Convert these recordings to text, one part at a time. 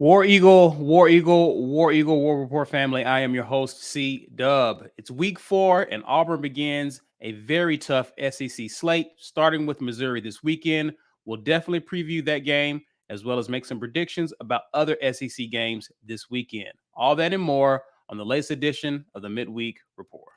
War Eagle, War Eagle, War Eagle, War Report family. I am your host, C Dub. It's week 4, and Auburn begins a very tough SEC slate, starting with Missouri this weekend. We'll definitely preview that game, as well as make some predictions about other SEC games this weekend. All that and more on the latest edition of the Midweek Report.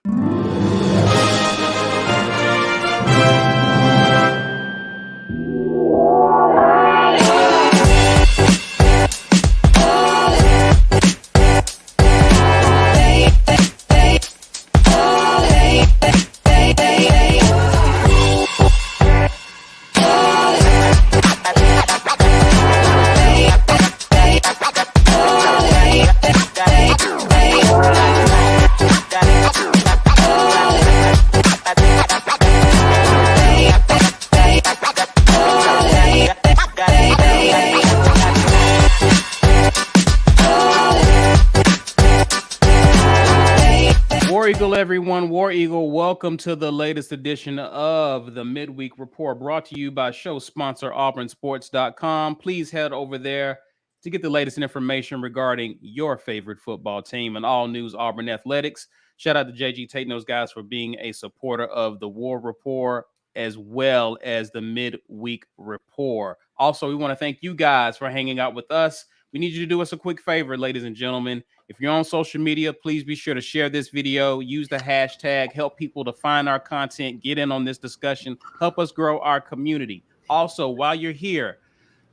War Eagle, everyone. War Eagle, welcome to the latest edition of the Midweek Report, brought to you by show sponsor auburnsports.com. Please head over there to get the latest information regarding your favorite football team and all news Auburn athletics. Shout out to JG Tate and those guys for being a supporter of the War Rapport as well as the Midweek Report. Also, we want to thank you guys for hanging out with us. We need you to do us a quick favor, ladies and gentlemen. If you're on social media, please be sure to share this video, use the hashtag, help people to find our content, get in on this discussion, help us grow our community. Also, while you're here,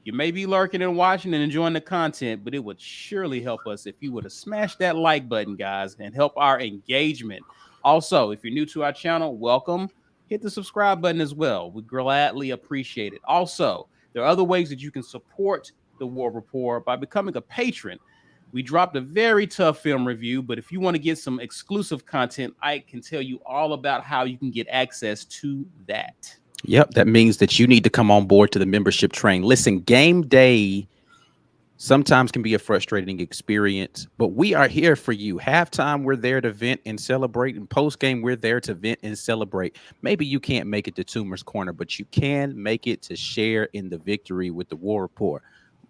you may be lurking and watching and enjoying the content, but it would surely help us if you would have smashed that like button, guys, and help our engagement. Also, if you're new to our channel, welcome. Hit the subscribe button as well. We gladly appreciate it. Also, there are other ways that you can support the War Rapport by becoming a patron. We dropped a very tough film review, but if you want to get some exclusive content, I can tell you all about how you can get access to that. Yep, that means that you need to come on board to the membership train. Listen, game day sometimes can be a frustrating experience, but we are here for you. Halftime, we're there to vent and celebrate, and post-game, we're there to vent and celebrate. Maybe you can't make it to Toomer's Corner, but you can make it to share in the victory with the War Report.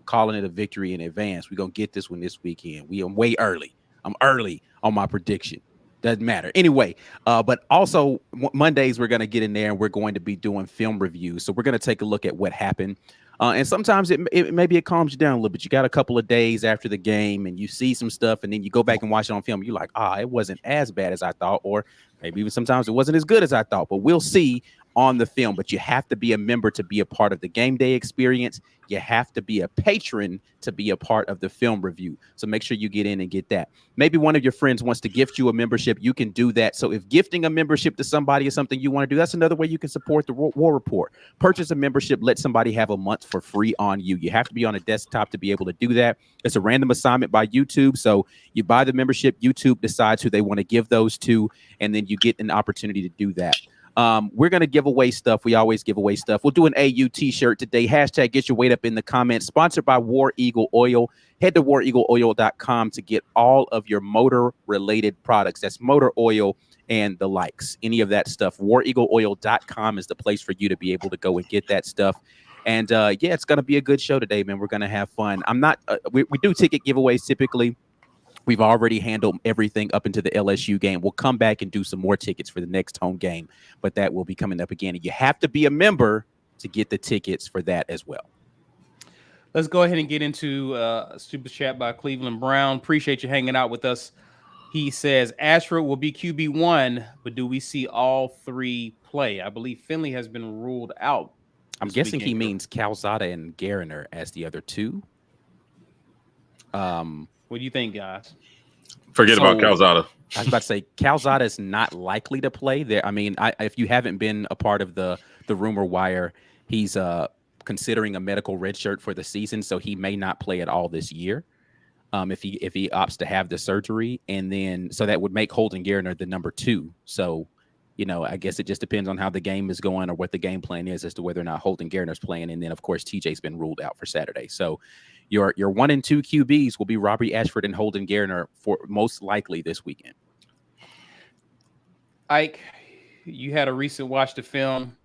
Calling it a victory in advance. We're going to get this one this weekend. We are way early. I'm early on my prediction. Doesn't matter. Anyway, but also Mondays, we're going to get in there and we're going to be doing film reviews. So we're going to take a look at what happened. And sometimes maybe it calms you down a little bit. You got a couple of days after the game and you see some stuff and then you go back and watch it on film. You're like, it wasn't as bad as I thought. Or maybe even sometimes it wasn't as good as I thought. But we'll see on the film. But you have to be a member to be a part of the game day experience. You have to be a patron to be a part of the film review. So make sure you get in and get that. Maybe one of your friends wants to gift you a membership. You can do that. So if gifting a membership to somebody is something you want to do, that's another way you can support the War Report. Purchase a membership. Let somebody have a month for free on you. You have to be on a desktop to be able to do that. It's a random assignment by YouTube. So you buy the membership. YouTube decides who they want to give those to, and then you get an opportunity to do that. We're going to give away stuff. We always give away stuff. We'll do an AU t-shirt today. Hashtag get your weight up in the comments. Sponsored by War Eagle Oil. Head to wareagleoil.com to get all of your motor related products. That's motor oil and the likes, any of that stuff. Wareagleoil.com is the place for you to be able to go and get that stuff. And yeah, it's going to be a good show today, man. We're going to have fun. I'm not, we do ticket giveaways typically. We've already handled everything up into the LSU game. We'll come back and do some more tickets for the next home game, but that will be coming up again. And you have to be a member to get the tickets for that as well. Let's go ahead and get into super chat by Cleveland Brown. Appreciate you hanging out with us. He says, Ashford will be QB1, but do we see all three play? I believe Finley has been ruled out. I'm guessing he means Calzada and Garner as the other two. What do you think, guys? Forget about Calzada. I was about to say Calzada is not likely to play there. I mean, if you haven't been a part of the rumor wire, he's considering a medical redshirt for the season, so he may not play at all this year. If he opts to have the surgery, and then so that would make Holden Garner the number 2. So, you know, I guess it just depends on how the game is going or what the game plan is as to whether or not Holden Garner's playing. And then, of course, TJ's been ruled out for Saturday. So your 1 and 2 QBs will be Robbie Ashford and Holden Garner for most likely this weekend. Ike, you had a recent watch the film.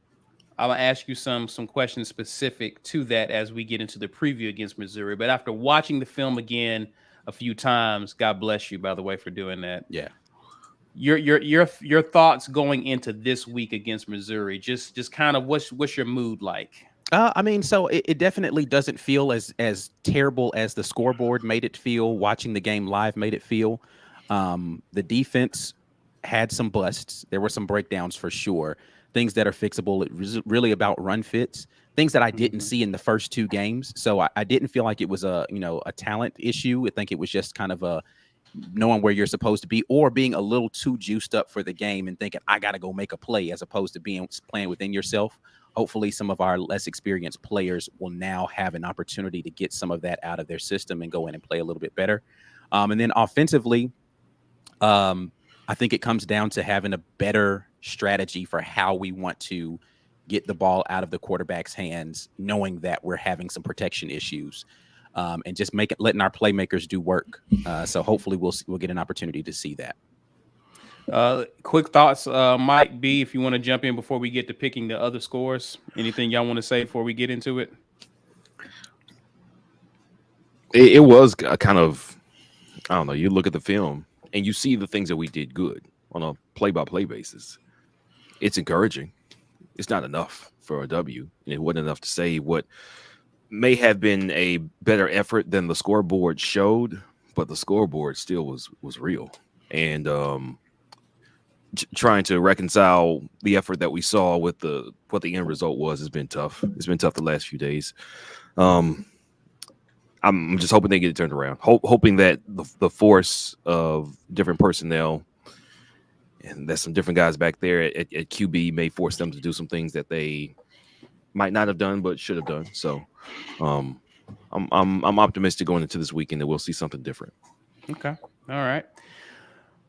I'll ask you some questions specific to that as we get into the preview against Missouri. But after watching the film again a few times, God bless you, by the way, for doing that. Yeah. Your thoughts going into this week against Missouri, just kind of what's your mood like? I mean, so it definitely doesn't feel as terrible as the scoreboard made it feel. Watching the game live made it feel. The defense had some busts. There were some breakdowns for sure. Things that are fixable. It was really about run fits. Things that I didn't see in the first 2 games. So I didn't feel like it was a talent issue. I think it was just kind of a knowing where you're supposed to be, or being a little too juiced up for the game and thinking I got to go make a play, as opposed to playing within yourself. Hopefully some of our less experienced players will now have an opportunity to get some of that out of their system and go in and play a little bit better. And then offensively, I think it comes down to having a better strategy for how we want to get the ball out of the quarterback's hands, knowing that we're having some protection issues. And just letting our playmakers do work. So hopefully we'll get an opportunity to see that. Quick thoughts, Mike B, if you want to jump in before we get to picking the other scores. Anything y'all want to say before we get into it? It was a kind of, I don't know, you look at the film and you see the things that we did good on a play-by-play basis. It's encouraging. It's not enough for a W. And it wasn't enough to say what may have been a better effort than the scoreboard showed, but the scoreboard still was real. And trying to reconcile the effort that we saw with what the end result was has been tough. It's been tough the last few days. I'm just hoping they get it turned around. Hoping that the force of different personnel and there's some different guys back there at QB may force them to do some things that they might not have done but should have done. So I'm optimistic going into this weekend that we'll see something different. Okay. All right.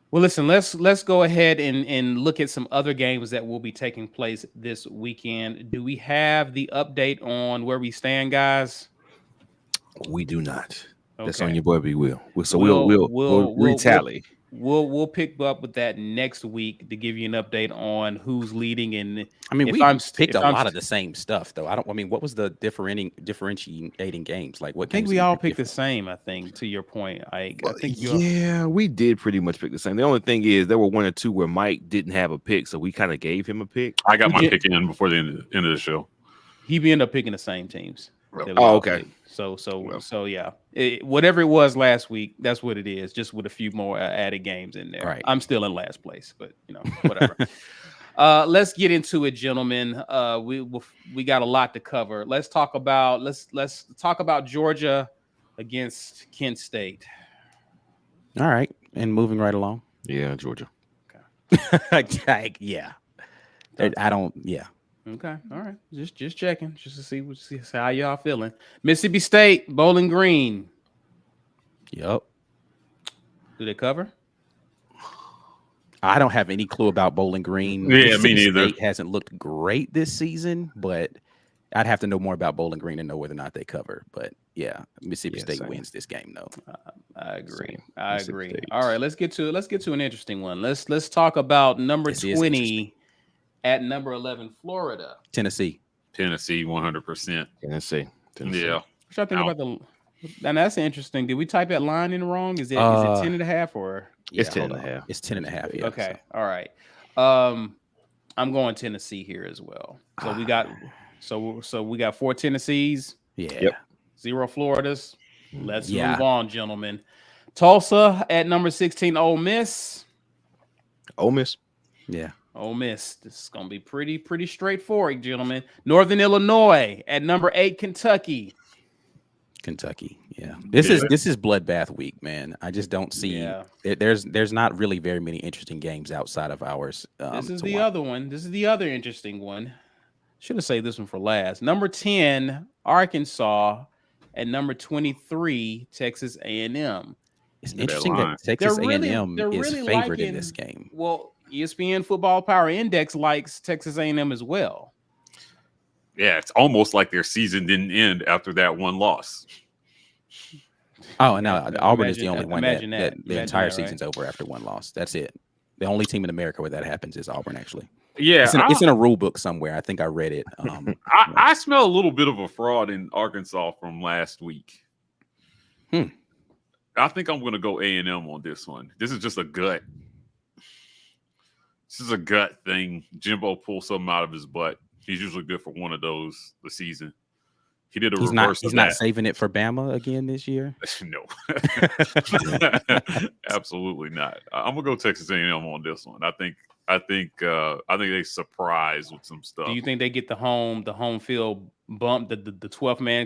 Well, listen, let's go ahead and look at some other games that will be taking place this weekend. Do we have the update on where we stand, guys? We do not. Okay. That's on your boy B Will. So we'll retally. We'll pick up with that next week to give you an update on who's leading. And I mean, we picked a lot of the same stuff, though. I mean, what was the differentiating games? Like, what? I think we all picked the same. I think, to your point, I think we did pretty much pick the same. The only thing is there were 1 or 2 where Mike didn't have a pick, so we kind of gave him a pick. I got my pick in before the end of the show. He ended up picking the same teams. Oh, okay. So yeah, whatever it was last week, that's what it is. Just with a few more added games in there. Right. I'm still in last place, but whatever. Let's get into it, gentlemen. We got a lot to cover. Let's talk about Georgia against Kent State. All right, and moving right along. Yeah, Georgia. Okay. Yeah. I don't. Yeah. Okay, all right. Just checking, just to see how y'all feeling. Mississippi State, Bowling Green. Yep. Do they cover? I don't have any clue about Bowling Green. Yeah, me neither. State hasn't looked great this season, but I'd have to know more about Bowling Green to know whether or not they cover. But yeah, Mississippi State wins this game, though. I agree. I agree. All right, let's get to an interesting one. Let's talk about number 20 at number 11, Florida. Tennessee, 100%. Tennessee. Yeah. What y'all think about and that's interesting. Did we type that line in wrong? Is it 10.5 or? It's 10.5. It's 10.5. Yeah. Okay. All right. I'm going Tennessee here as well. So we got we got 4 Tennessees. Yeah. Yep. 0 Floridas. Let's move on, gentlemen. Tulsa at number 16, Ole Miss. Ole Miss. Yeah. Ole Miss. This is gonna be pretty straightforward, gentlemen. Northern Illinois at number 8, Kentucky. Yeah. This is bloodbath week, man. I just don't see there's not really very many interesting games outside of ours. This is the other one. This is the other interesting one. Should have saved this one for last. Number 10, Arkansas at number 23, Texas A&M. It's interesting that Texas A&M is favored in this game. Well, ESPN Football Power Index likes Texas A&M as well. Yeah, it's almost like their season didn't end after that one loss. Oh, no, Auburn is the only one that the entire season's over after one loss. That's it. The only team in America where that happens is Auburn, actually. Yeah, it's in a rule book somewhere. I think I read it. I smell a little bit of a fraud in Arkansas from last week. I think I'm going to go A&M on this one. This is just a gut. This is a gut thing. Jimbo pulled something out of his butt. He's usually good for one of those the season. He did a reverse. He's not saving it for Bama again this year. No, absolutely not. I'm gonna go Texas A&M on this one. I think they surprise with some stuff. Do you think they get the home field bump? The 12th man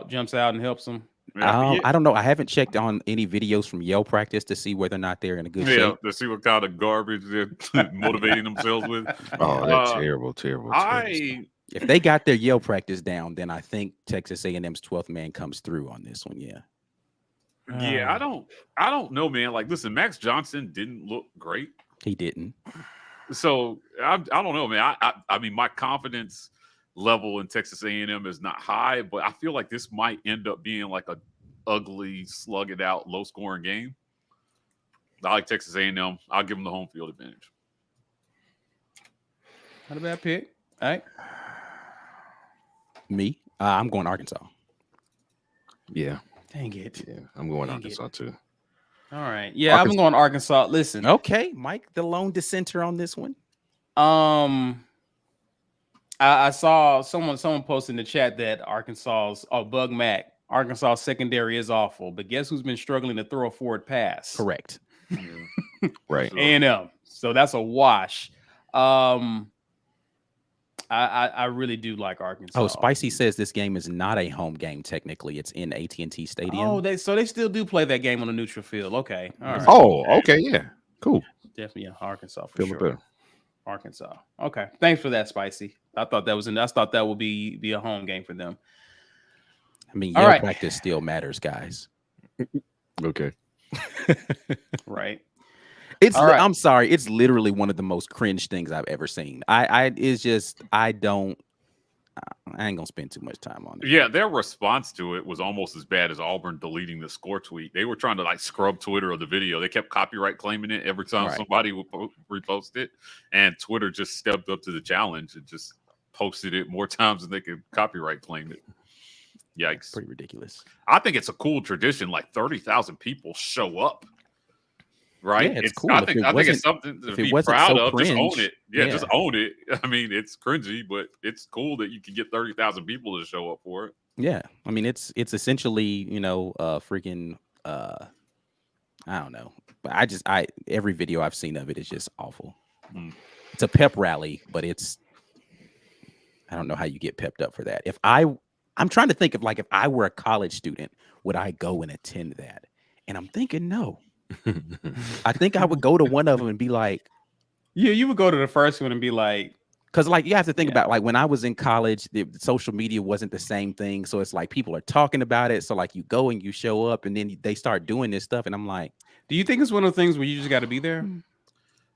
jumps out and helps them? I don't know. I haven't checked on any videos from Yale practice to see whether or not they're in a good shape. To see what kind of garbage they're motivating themselves with. Oh, that's terrible. If they got their Yale practice down, then I think Texas A&M's 12th man comes through on this one. Yeah. Yeah, I don't know, man. Like, listen, Max Johnson didn't look great. He didn't. So I don't know, man. I mean, my confidence level in Texas A&M is not high, but I feel like this might end up being like a ugly, slug it out, low scoring game. I like Texas A&M. I'll give them the home field advantage. Not a bad pick. All right. Me? I'm going Arkansas. Yeah. Dang it. Yeah, I'm going Arkansas too. All right. Yeah, I'm going Arkansas. Listen. Okay, Mike, the lone dissenter on this one. I saw someone posted in the chat that Bug Mac, Arkansas secondary is awful, but guess who's been struggling to throw a forward pass? Correct. Right. A&M. So that's a wash. I really do like Arkansas. Oh, Spicy says this game is not a home game. Technically, it's in AT&T Stadium. Oh, they still do play that game on a neutral field. Okay, all right. Oh, okay, yeah, cool. Definitely, yeah, Arkansas for Feeling sure. better. Arkansas. Okay, thanks for that, Spicy. I thought that would be a home game for them. I mean, Yale practice still matters, guys. Okay. Right. I'm sorry. It's literally one of the most cringe things I've ever seen. I ain't gonna spend too much time on it. Yeah, their response to it was almost as bad as Auburn deleting the score tweet. They were trying to like scrub Twitter of the video. They kept copyright claiming it every time somebody would repost it, and Twitter just stepped up to the challenge and just posted it more times than they could copyright claim it. Yikes! Pretty ridiculous. I think it's a cool tradition. Like 30,000 people show up. Right, yeah, it's cool. I think it's something to be proud of. Just own it. Yeah, just own it. I mean, it's cringy, but it's cool that you can get 30,000 people to show up for it. Yeah, I mean, it's essentially, freaking, I don't know, but every video I've seen of it is just awful. It's a pep rally, but I don't know how you get pepped up for that. I'm trying to think of like if I were a college student, would I go and attend that? And I'm thinking no. I think I would go to one of them and be like, yeah, you would go to the first one and be like, because like you have to think about like when I was in college, the social media wasn't the same thing. So it's like people are talking about it. So like you go and you show up and then they start doing this stuff. And I'm like, do you think it's one of the things where you just got to be there?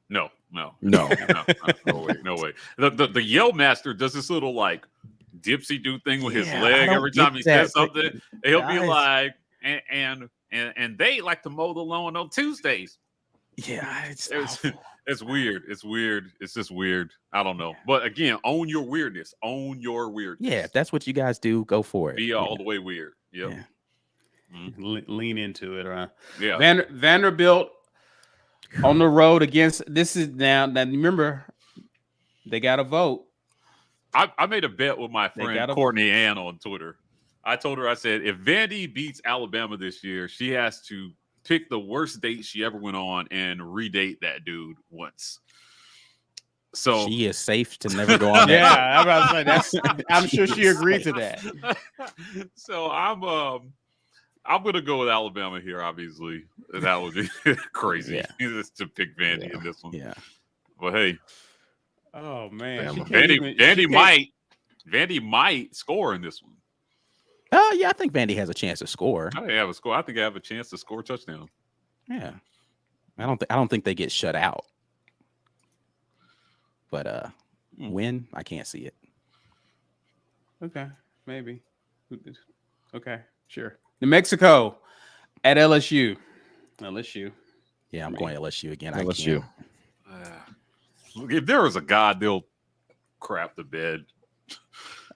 No. No way. The Yale master does this little like dipsy do thing with his leg every time he says something. He'll be like, and they like to mow the lawn on Tuesdays. Yeah, it's weird. It's weird. It's just weird. I don't know. But again, own your weirdness. Own your weirdness. Yeah, if that's what you guys do, go for it. Be all the way weird. Yep. Yeah. Lean into it, right? Yeah. Vanderbilt on the road against this is now remember they got a vote. I made a bet with my friend Courtney Ann on Twitter. I told her, I said, if Vandy beats Alabama this year, she has to pick the worst date she ever went on and redate that dude once. So she is safe to never go on. Yeah, I'm about to say I'm sure she agreed to that. So I'm gonna go with Alabama here. Obviously, that would be crazy to pick Vandy in this one. Yeah, but hey, oh man, Vandy might score in this one. Yeah, I think Vandy has a chance to score. I think I have a chance to score a touchdown. Yeah, I don't think they get shut out. But win, I can't see it. Okay, maybe. Okay, sure. New Mexico at LSU. LSU. Yeah, I'm going LSU again. LSU. If there was a God, they'll crap the bed.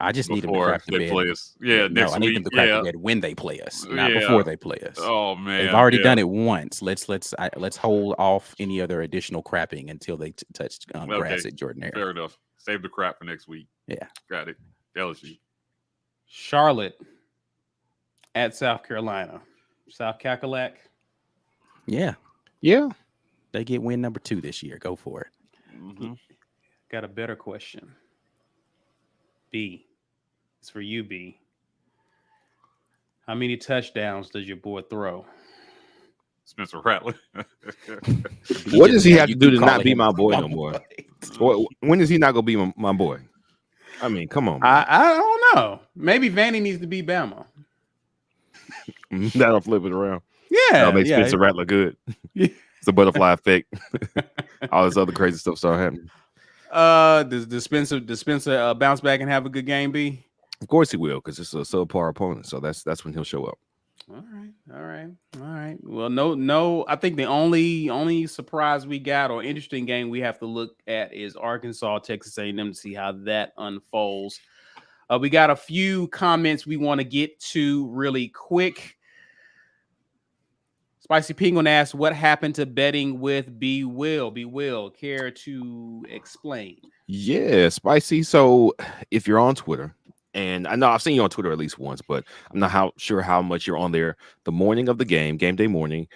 I just need them to crap the bed. Play us. Yeah, no, next I need week. them to crap the bed when they play us, not Yeah. before they play us. Oh man, they've already done it once. Let's hold off any other additional crapping until they touch grass at Jordan-Hare. Fair enough. Save the crap for next week. Yeah, got it. LSU. Charlotte at South Carolina. South Cackalack. Yeah. They get win number 2 this year. Go for it. Mm-hmm. Got a better question. B. It's for you, B. How many touchdowns does your boy throw? Spencer Rattler. What does he have to do to not be my boy no more? When is he not going to be my boy? I mean, come on. I don't know. Maybe Vandy needs to be Bama. That'll flip it around. Yeah. That'll make Spencer Rattler good. It's a butterfly effect. All this other crazy stuff start happening. Does Spencer bounce back and have a good game, B? Of course he will, because it's a subpar opponent. So that's when he'll show up. All right. Well, no. I think the only surprise we got or interesting game we have to look at is Arkansas, Texas A&M to see how that unfolds. We got a few comments we want to get to really quick. Spicy Penguin asked, "What happened to betting with B Will? B Will, care to explain?" Yeah, Spicy. So if you're on Twitter, and I know I've seen you on Twitter at least once, but I'm not sure how much you're on there. The morning of the game day morning,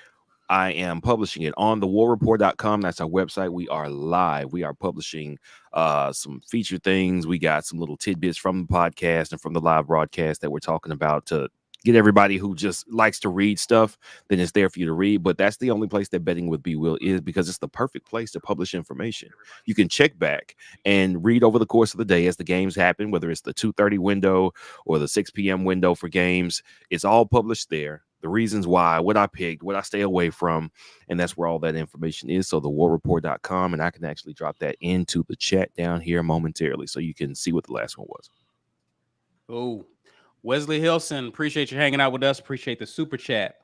I am publishing it on the warrapport.com. That's our website. We are live. We are publishing some featured things. We got some little tidbits from the podcast and from the live broadcast that we're talking about to get everybody who just likes to read stuff. Then it's there for you to read. But that's the only place that Betting with B Will is, because it's the perfect place to publish information. You can check back and read over the course of the day as the games happen, whether it's the 2:30 window or the 6 p.m. window for games. It's all published there. The reasons why, what I picked, what I stay away from, and that's where all that information is. So the warrapport.com, and I can actually drop that into the chat down here momentarily so you can see what the last one was. Oh, Wesley Hilson, appreciate you hanging out with us. Appreciate the super chat.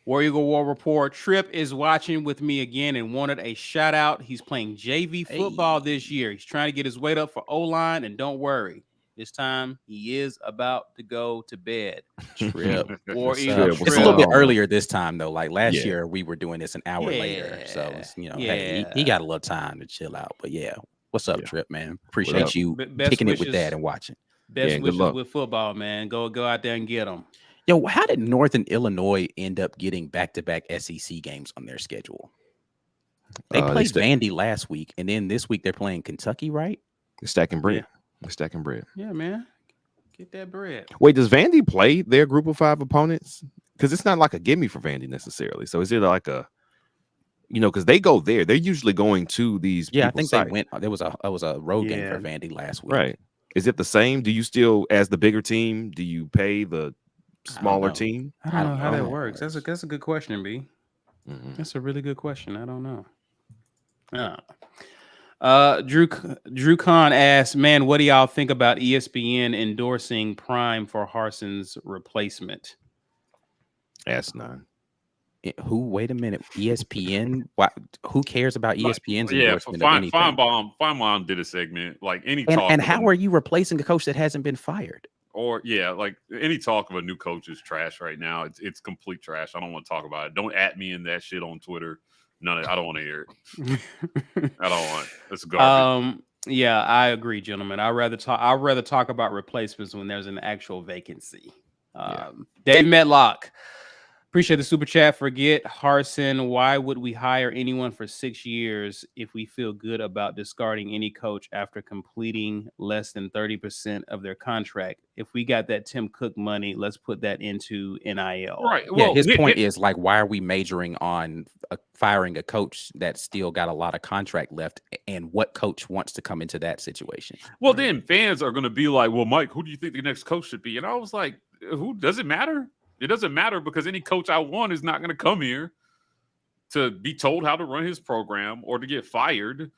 War Eagle War Rapport. Trip is watching with me again and wanted a shout out. He's playing JV football this year. He's trying to get his weight up for O-line, and don't worry, this time he is about to go to bed. Trip. War Eagle. It's a little bit earlier this time though. Like last year, we were doing this an hour later. So it's, hey, he got a little time to chill out. But yeah, what's up, Trip, man? Appreciate you kicking it with that and watching. Best wishes with football, man. Go out there and get them. Yo, how did Northern Illinois end up getting back-to-back SEC games on their schedule? They played Vandy last week, and then this week they're playing Kentucky, right? They're stacking bread. Yeah. They're stacking bread. Yeah, man. Get that bread. Wait, does Vandy play their group of 5 opponents? Because it's not like a gimme for Vandy necessarily. So is it like a, because they go there. They're usually going to these. Yeah, I think they went. There was a road game for Vandy last week. Right. Is it the same? Do you still, as the bigger team, do you pay the smaller team? I don't know how that works. That's a good question, B. Mm-hmm. That's a really good question. I don't know. Drew Kahn asked, "Man, what do y'all think about ESPN endorsing Prime for Harson's replacement?" Asinine. Who? Wait a minute. ESPN? Why? Who cares about ESPN's endorsement of anything? Feinbaum did a segment like any talk. And how are you replacing a coach that hasn't been fired? Or like any talk of a new coach is trash right now. It's complete trash. I don't want to talk about it. Don't at me in that shit on Twitter. None of it. I don't want to hear it. I don't want it. It's garbage. Yeah, I agree, gentlemen. I'd rather talk about replacements when there's an actual vacancy. Dave Medlock. Appreciate the super chat. Forget Harsin. Why would we hire anyone for 6 years if we feel good about discarding any coach after completing less than 30% of their contract? If we got that Tim Cook money, let's put that into NIL. Right. Well, his point is like, why are we majoring on firing a coach that's still got a lot of contract left? And what coach wants to come into that situation? Well, then fans are going to be like, well, Mike, who do you think the next coach should be? And I was like, who does it matter? It doesn't matter, because any coach I want is not going to come here to be told how to run his program or to get fired,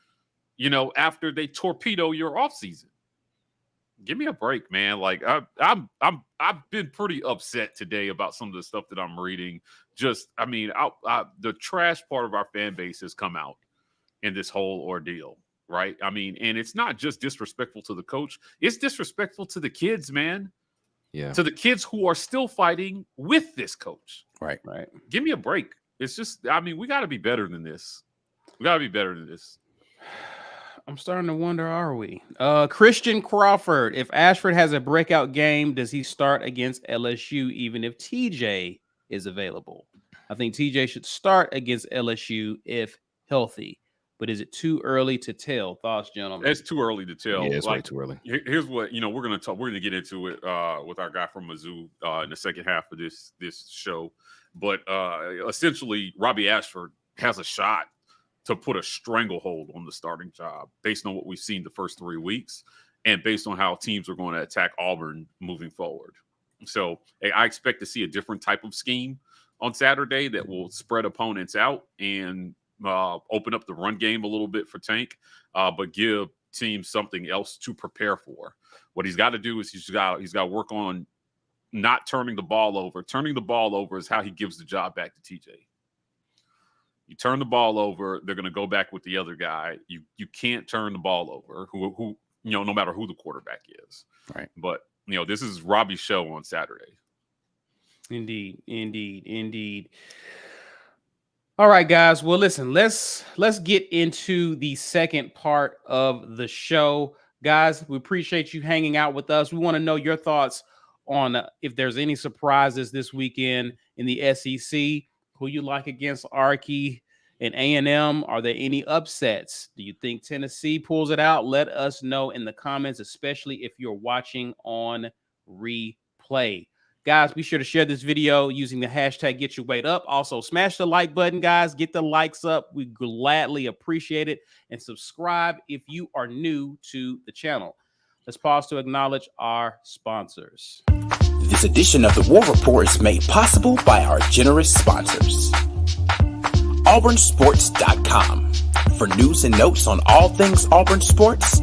after they torpedo your offseason. Give me a break, man. Like I've been pretty upset today about some of the stuff that I'm reading. The trash part of our fan base has come out in this whole ordeal. right? I mean, and it's not just disrespectful to the coach. It's disrespectful to the kids, man. Yeah. To the kids who are still fighting with this coach. Right. Give me a break. It's just, I mean, we got to be better than this. We got to be better than this. I'm starting to wonder, are we? Christian Crawford, if Ashford has a breakout game, does he start against LSU even if TJ is available? I think TJ should start against LSU if healthy. But is it too early to tell? Thoughts, gentlemen? It's too early to tell. Yeah, it's way too early. Here's what, we're going to talk. We're going to get into it with our guy from Mizzou in the second half of this show. But essentially, Robbie Ashford has a shot to put a stranglehold on the starting job based on what we've seen the first 3 weeks and based on how teams are going to attack Auburn moving forward. So I expect to see a different type of scheme on Saturday that will spread opponents out and open up the run game a little bit for Tank, but give teams something else to prepare for. What he's got to do is he's got to work on not turning the ball over. Turning the ball over is how he gives the job back to TJ. You turn the ball over, they're going to go back with the other guy. You can't turn the ball over, who no matter who the quarterback is. Right. But this is Robbie's show on Saturday. Indeed. All right, guys. Well, listen, let's get into the second part of the show. Guys, we appreciate you hanging out with us. We want to know your thoughts on if there's any surprises this weekend in the SEC. Who you like against Archie and A&M? Are there any upsets? Do you think Tennessee pulls it out? Let us know in the comments, especially if you're watching on replay. Guys, be sure to share this video using the hashtag #GetYourWeightUp. Also, smash the like button, guys. Get the likes up. We gladly appreciate it. And subscribe if you are new to the channel. Let's pause to acknowledge our sponsors. This edition of the War Rapport is made possible by our generous sponsors. AuburnSports.com. For news and notes on all things Auburn Sports,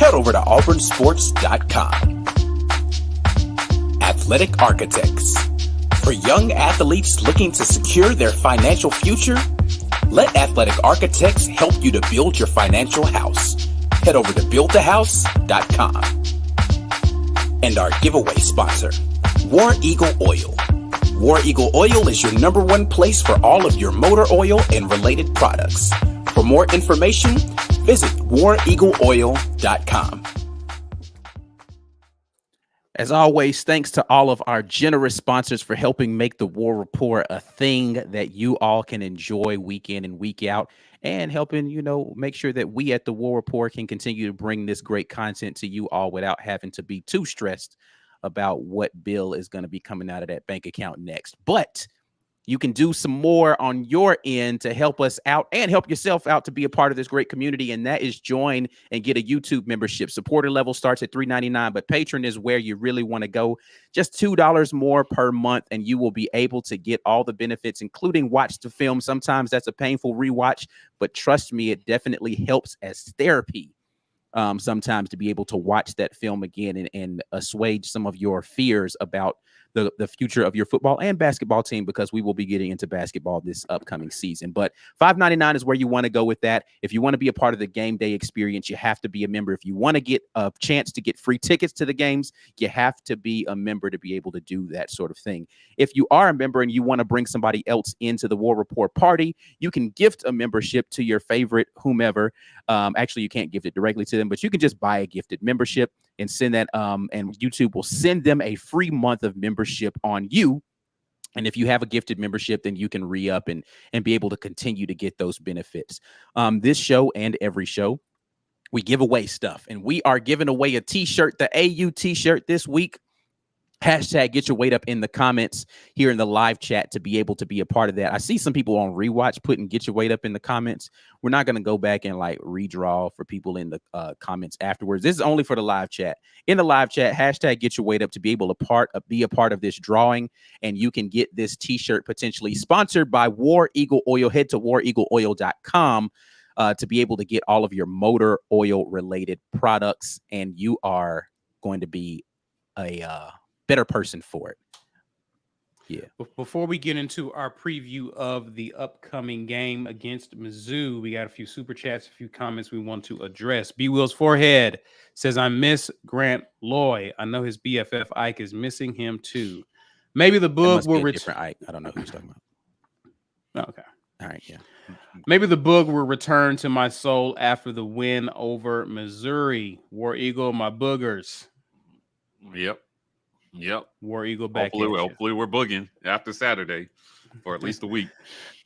head over to AuburnSports.com. Athletic Architects. For young athletes looking to secure their financial future, let Athletic Architects help you to build your financial house. Head over to BuildTheHouse.com. And our giveaway sponsor, War Eagle Oil. War Eagle Oil is your #1 place for all of your motor oil and related products. For more information, visit WarEagleOil.com. As always, thanks to all of our generous sponsors for helping make the War Rapport a thing that you all can enjoy week in and week out, and helping, make sure that we at the War Rapport can continue to bring this great content to you all without having to be too stressed about what bill is going to be coming out of that bank account next. But you can do some more on your end to help us out and help yourself out to be a part of this great community, and that is join and get a YouTube membership. Supporter level starts at $3.99, but patron is where you really want to go. Just $2 more per month, and you will be able to get all the benefits, including watch the film. Sometimes that's a painful rewatch, but trust me, it definitely helps as therapy. Sometimes to be able to watch that film again and assuage some of your fears about the future of your football and basketball team, because we will be getting into basketball this upcoming season. But $5.99 is where you want to go with that. If you want to be a part of the game day experience, you have to be a member. If you want to get a chance to get free tickets to the games, you have to be a member to be able to do that sort of thing. If you are a member and you want to bring somebody else into the War Rapport party, you can gift a membership to your favorite whomever. Actually, you can't gift it directly to them, but you can just buy a gifted membership and send that, and YouTube will send them a free month of membership on you. And if you have a gifted membership, then you can re-up and be able to continue to get those benefits. This show and every show, we give away stuff, and we are giving away a t-shirt, the AU t-shirt this week. Hashtag get your weight up in the comments here in the live chat to be able to be a part of that. I see some people on rewatch putting get your weight up in the comments. We're not going to go back and redraw for people in the comments afterwards. This is only for the live chat. In the live chat, hashtag get your weight up to be able to be a part of this drawing. And you can get this t-shirt potentially sponsored by War Eagle Oil. Head to wareagleoil.com to be able to get all of your motor oil related products. And you are going to be a better person for it. Yeah. Before we get into our preview of the upcoming game against Mizzou, we got a few super chats, a few comments we want to address. B Will's Forehead says, I miss Grant Loy. I know his BFF Ike is missing him too. Maybe the That book must be will a different Ike. I don't know who he's talking about. Okay. All right. Yeah. Maybe the book will return to my soul after the win over Missouri. War Eagle, my boogers. Yep. War Eagle back Hopefully we're booging after Saturday for at least a week.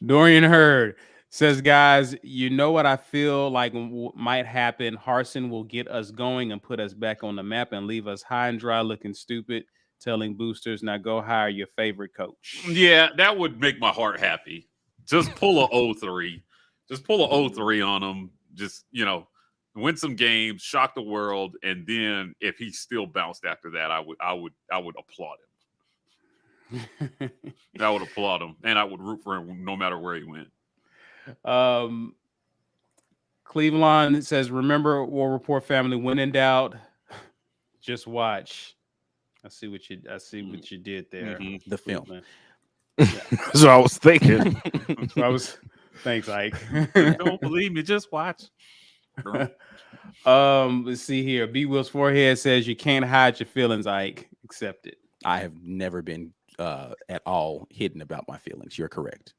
Dorian Hurd says, guys, you know what I feel like might happen? Harsin will get us going and put us back on the map and leave us high and dry looking stupid, telling boosters, now go hire your favorite coach. Yeah, that would make my heart happy. Just pull a 0-3. Just pull a 0-3 on them. Just, win some games, shock the world, and then if he still bounced after that, I would applaud him. I would applaud him, and I would root for him no matter where he went. Cleveland says, remember, War Rapport family, when in doubt, just watch. I see what you did there. Mm-hmm. The film. Yeah. That's what I was thinking. Thanks, Ike. Don't believe me, just watch. Let's see here. B Will's Forehead says you can't hide your feelings, Ike. Accept it. I have never been at all hidden about my feelings. You're correct.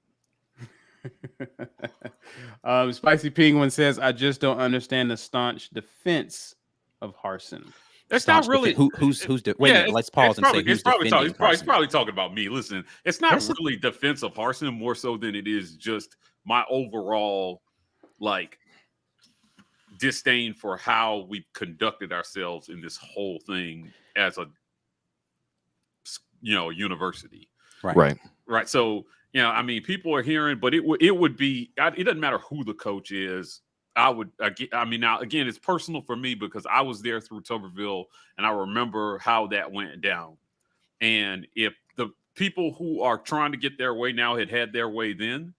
Spicy Penguin says, I just don't understand the staunch defense of Harsin. It's not really who's wait a minute, let's pause and say who's defending Harsin. He's probably talking about me. Listen, it's not really defense of Harsin more so than it is just my overall disdain for how we've conducted ourselves in this whole thing as a university. Right. So people are hearing, but it would be, it doesn't matter who the coach is. Now again, it's personal for me because I was there through Tuberville and I remember how that went down. And if the people who are trying to get their way now had their way then,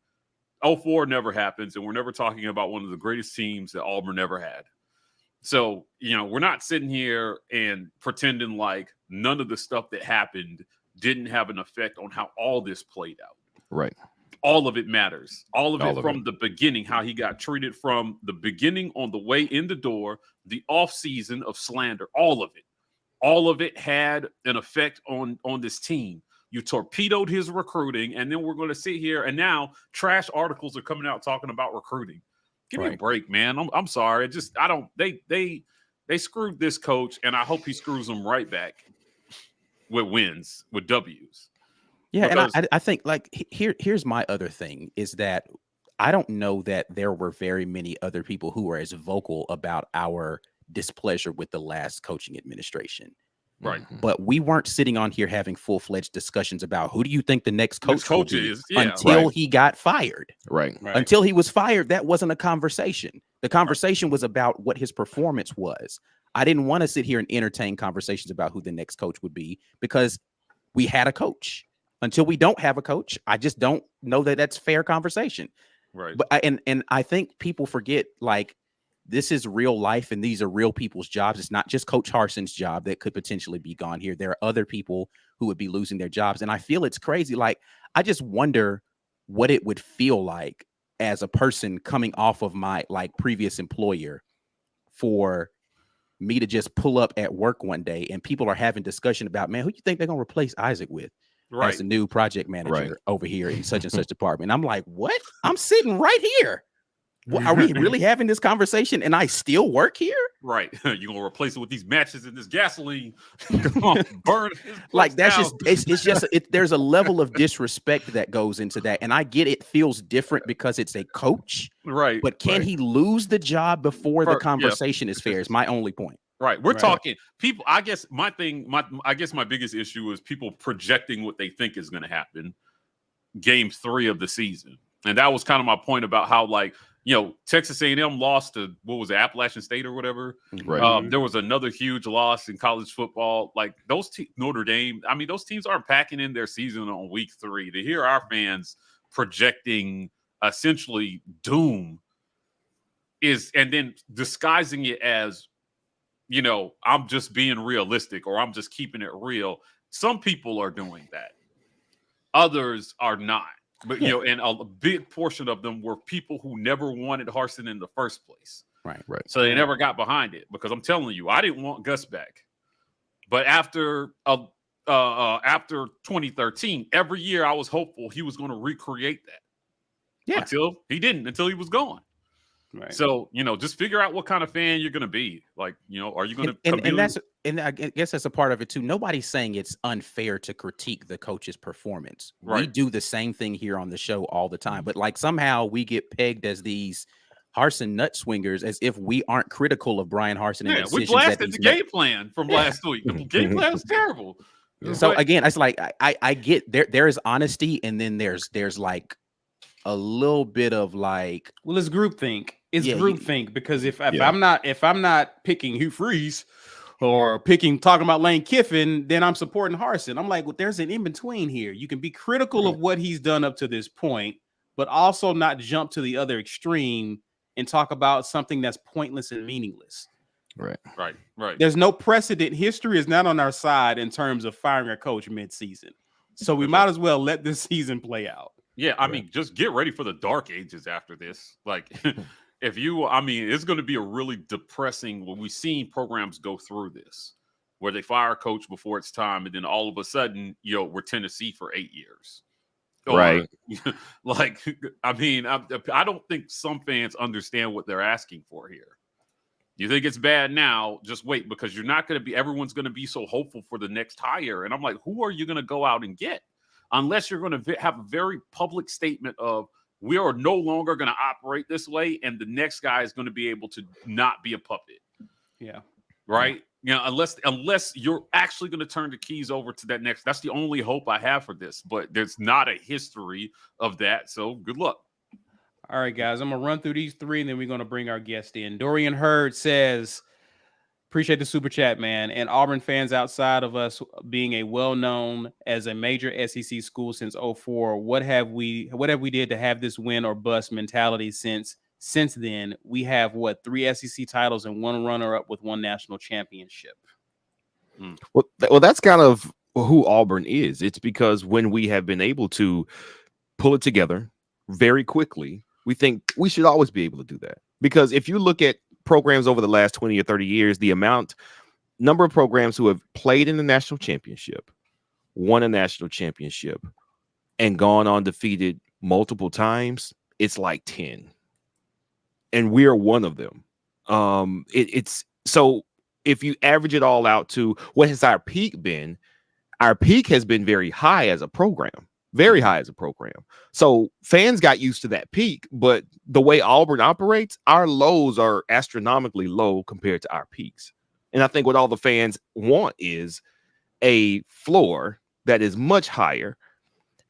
04 never happens, and we're never talking about one of the greatest teams that Auburn ever had. So, we're not sitting here and pretending like none of the stuff that happened didn't have an effect on how all this played out. Right. All of it matters. All of it from the beginning, how he got treated from the beginning on the way in the door, the off season of slander, all of it. All of it had an effect on this team. You torpedoed his recruiting, and then we're going to sit here, and now trash articles are coming out talking about recruiting. Give me a break, man. I'm sorry. They screwed this coach, and I hope he screws them right back with wins, with W's. Yeah, because, and I think here's my other thing is that I don't know that there were very many other people who were as vocal about our displeasure with the last coaching administration. Right. But we weren't sitting on here having full-fledged discussions about who do you think the next coach is until he got fired. Right. Until he was fired, that wasn't a conversation. The conversation was about what his performance was. I didn't want to sit here and entertain conversations about who the next coach would be because we had a coach. Until we don't have a coach, I just don't know that that's fair conversation. Right. But and I think people forget this is real life and these are real people's jobs. It's not just Coach Harsin's job that could potentially be gone here. There are other people who would be losing their jobs. And I feel it's crazy. I just wonder what it would feel like as a person coming off of my previous employer for me to just pull up at work one day and people are having discussion about, man, who you think they're going to replace Isaac with? Right. As the new project manager over here in such and such department. I'm like, what? I'm sitting right here. Are we really having this conversation and I still work here? Right. You're going to replace it with these matches and this gasoline. Come on, burn that's down. There's a level of disrespect that goes into that. And I get it feels different because it's a coach. Right. But can he lose the job before the conversation is fair is my only point. Right. We're talking people. I guess my biggest issue is people projecting what they think is going to happen game 3 of the season. And that was kind of my point about how Texas A&M lost to Appalachian State or whatever. Right. There was another huge loss in college football. Notre Dame. I mean, those teams aren't packing in their season on week 3. To hear our fans projecting essentially doom and then disguising it as, I'm just being realistic or I'm just keeping it real. Some people are doing that. Others are not. But you know, and a big portion of them were people who never wanted Harsin in the first place. Right. So they never got behind it, because I'm telling you, I didn't want Gus back. But after 2013, every year I was hopeful he was going to recreate that. Yeah. Until he didn't, until he was gone. Right. So, you know, just figure out what kind of fan you're going to be. Like, you know, are you going to and I guess that's a part of it too. Nobody's saying it's unfair to critique the coach's performance. Right. We do the same thing here on the show all the time, but like somehow we get pegged as these Harsin nut swingers as if we aren't critical of Brian Harsin. Yeah, we blasted the game plan from last week. The game plan was terrible. So again, it's like I get there is honesty, and then there's like a little bit of like, well, it's groupthink. It's groupthink, because if I'm not picking Hugh Freeze or talking about Lane Kiffin, then I'm supporting Harsin. I'm like, well, there's an in between here. You can be critical of what he's done up to this point, but also not jump to the other extreme and talk about something that's pointless and meaningless. Right. There's no precedent. History is not on our side in terms of firing a coach mid-season. So we might as well let this season play out. Yeah, I mean, just get ready for the dark ages after this. Like, it's going to be a really depressing when we've seen programs go through this, where they fire a coach before it's time, and then all of a sudden, you know, we're Tennessee for 8 years. Right. Like, I mean, I don't think some fans understand what they're asking for here. You think it's bad now, just wait, because you're not going to be, everyone's going to be so hopeful for the next hire. And I'm like, who are you going to go out and get? Unless you're going to have a very public statement of, we are no longer going to operate this way, and the next guy is going to be able to not be a puppet. Yeah. Right? You know, unless you're actually going to turn the keys over to that next. That's the only hope I have for this. But there's not a history of that. So good luck. All right, guys. I'm going to run through these three, and then we're going to bring our guest in. Dorian Hurd says, appreciate the super chat, man. And Auburn fans outside of us being a well-known as a major SEC school since 2004, what have we did to have this win or bust mentality since then? We have 3 SEC titles and 1 runner-up with 1 national championship. Well, that's kind of who Auburn is. It's because when we have been able to pull it together very quickly, we think we should always be able to do that. Because if you look at programs over the last 20 or 30 years, the number of programs who have played in the national championship, won a national championship, and gone undefeated multiple times, it's like 10. And we are one of them. It's so if you average it all out to what has our peak been, our peak has been very high as a program. Very high as a program. So fans got used to that peak, but the way Auburn operates, our lows are astronomically low compared to our peaks. And I think what all the fans want is a floor that is much higher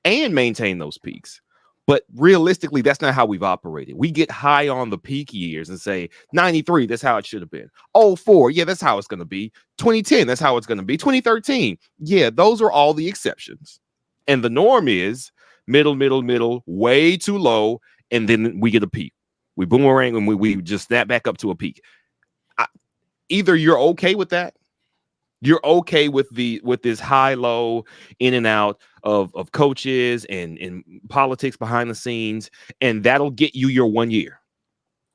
and maintain those peaks. But realistically, that's not how we've operated. We get high on the peak years and say 93, that's how it should have been. 04, yeah, that's how it's going to be. 2010, that's how it's going to be. 2013, yeah, those are all the exceptions. And the norm is middle, way too low, and then we get a peak. We boomerang and we just snap back up to a peak. Either you're okay with that, you're okay with this high-low in and out of coaches and politics behind the scenes, and that'll get you your 1 year.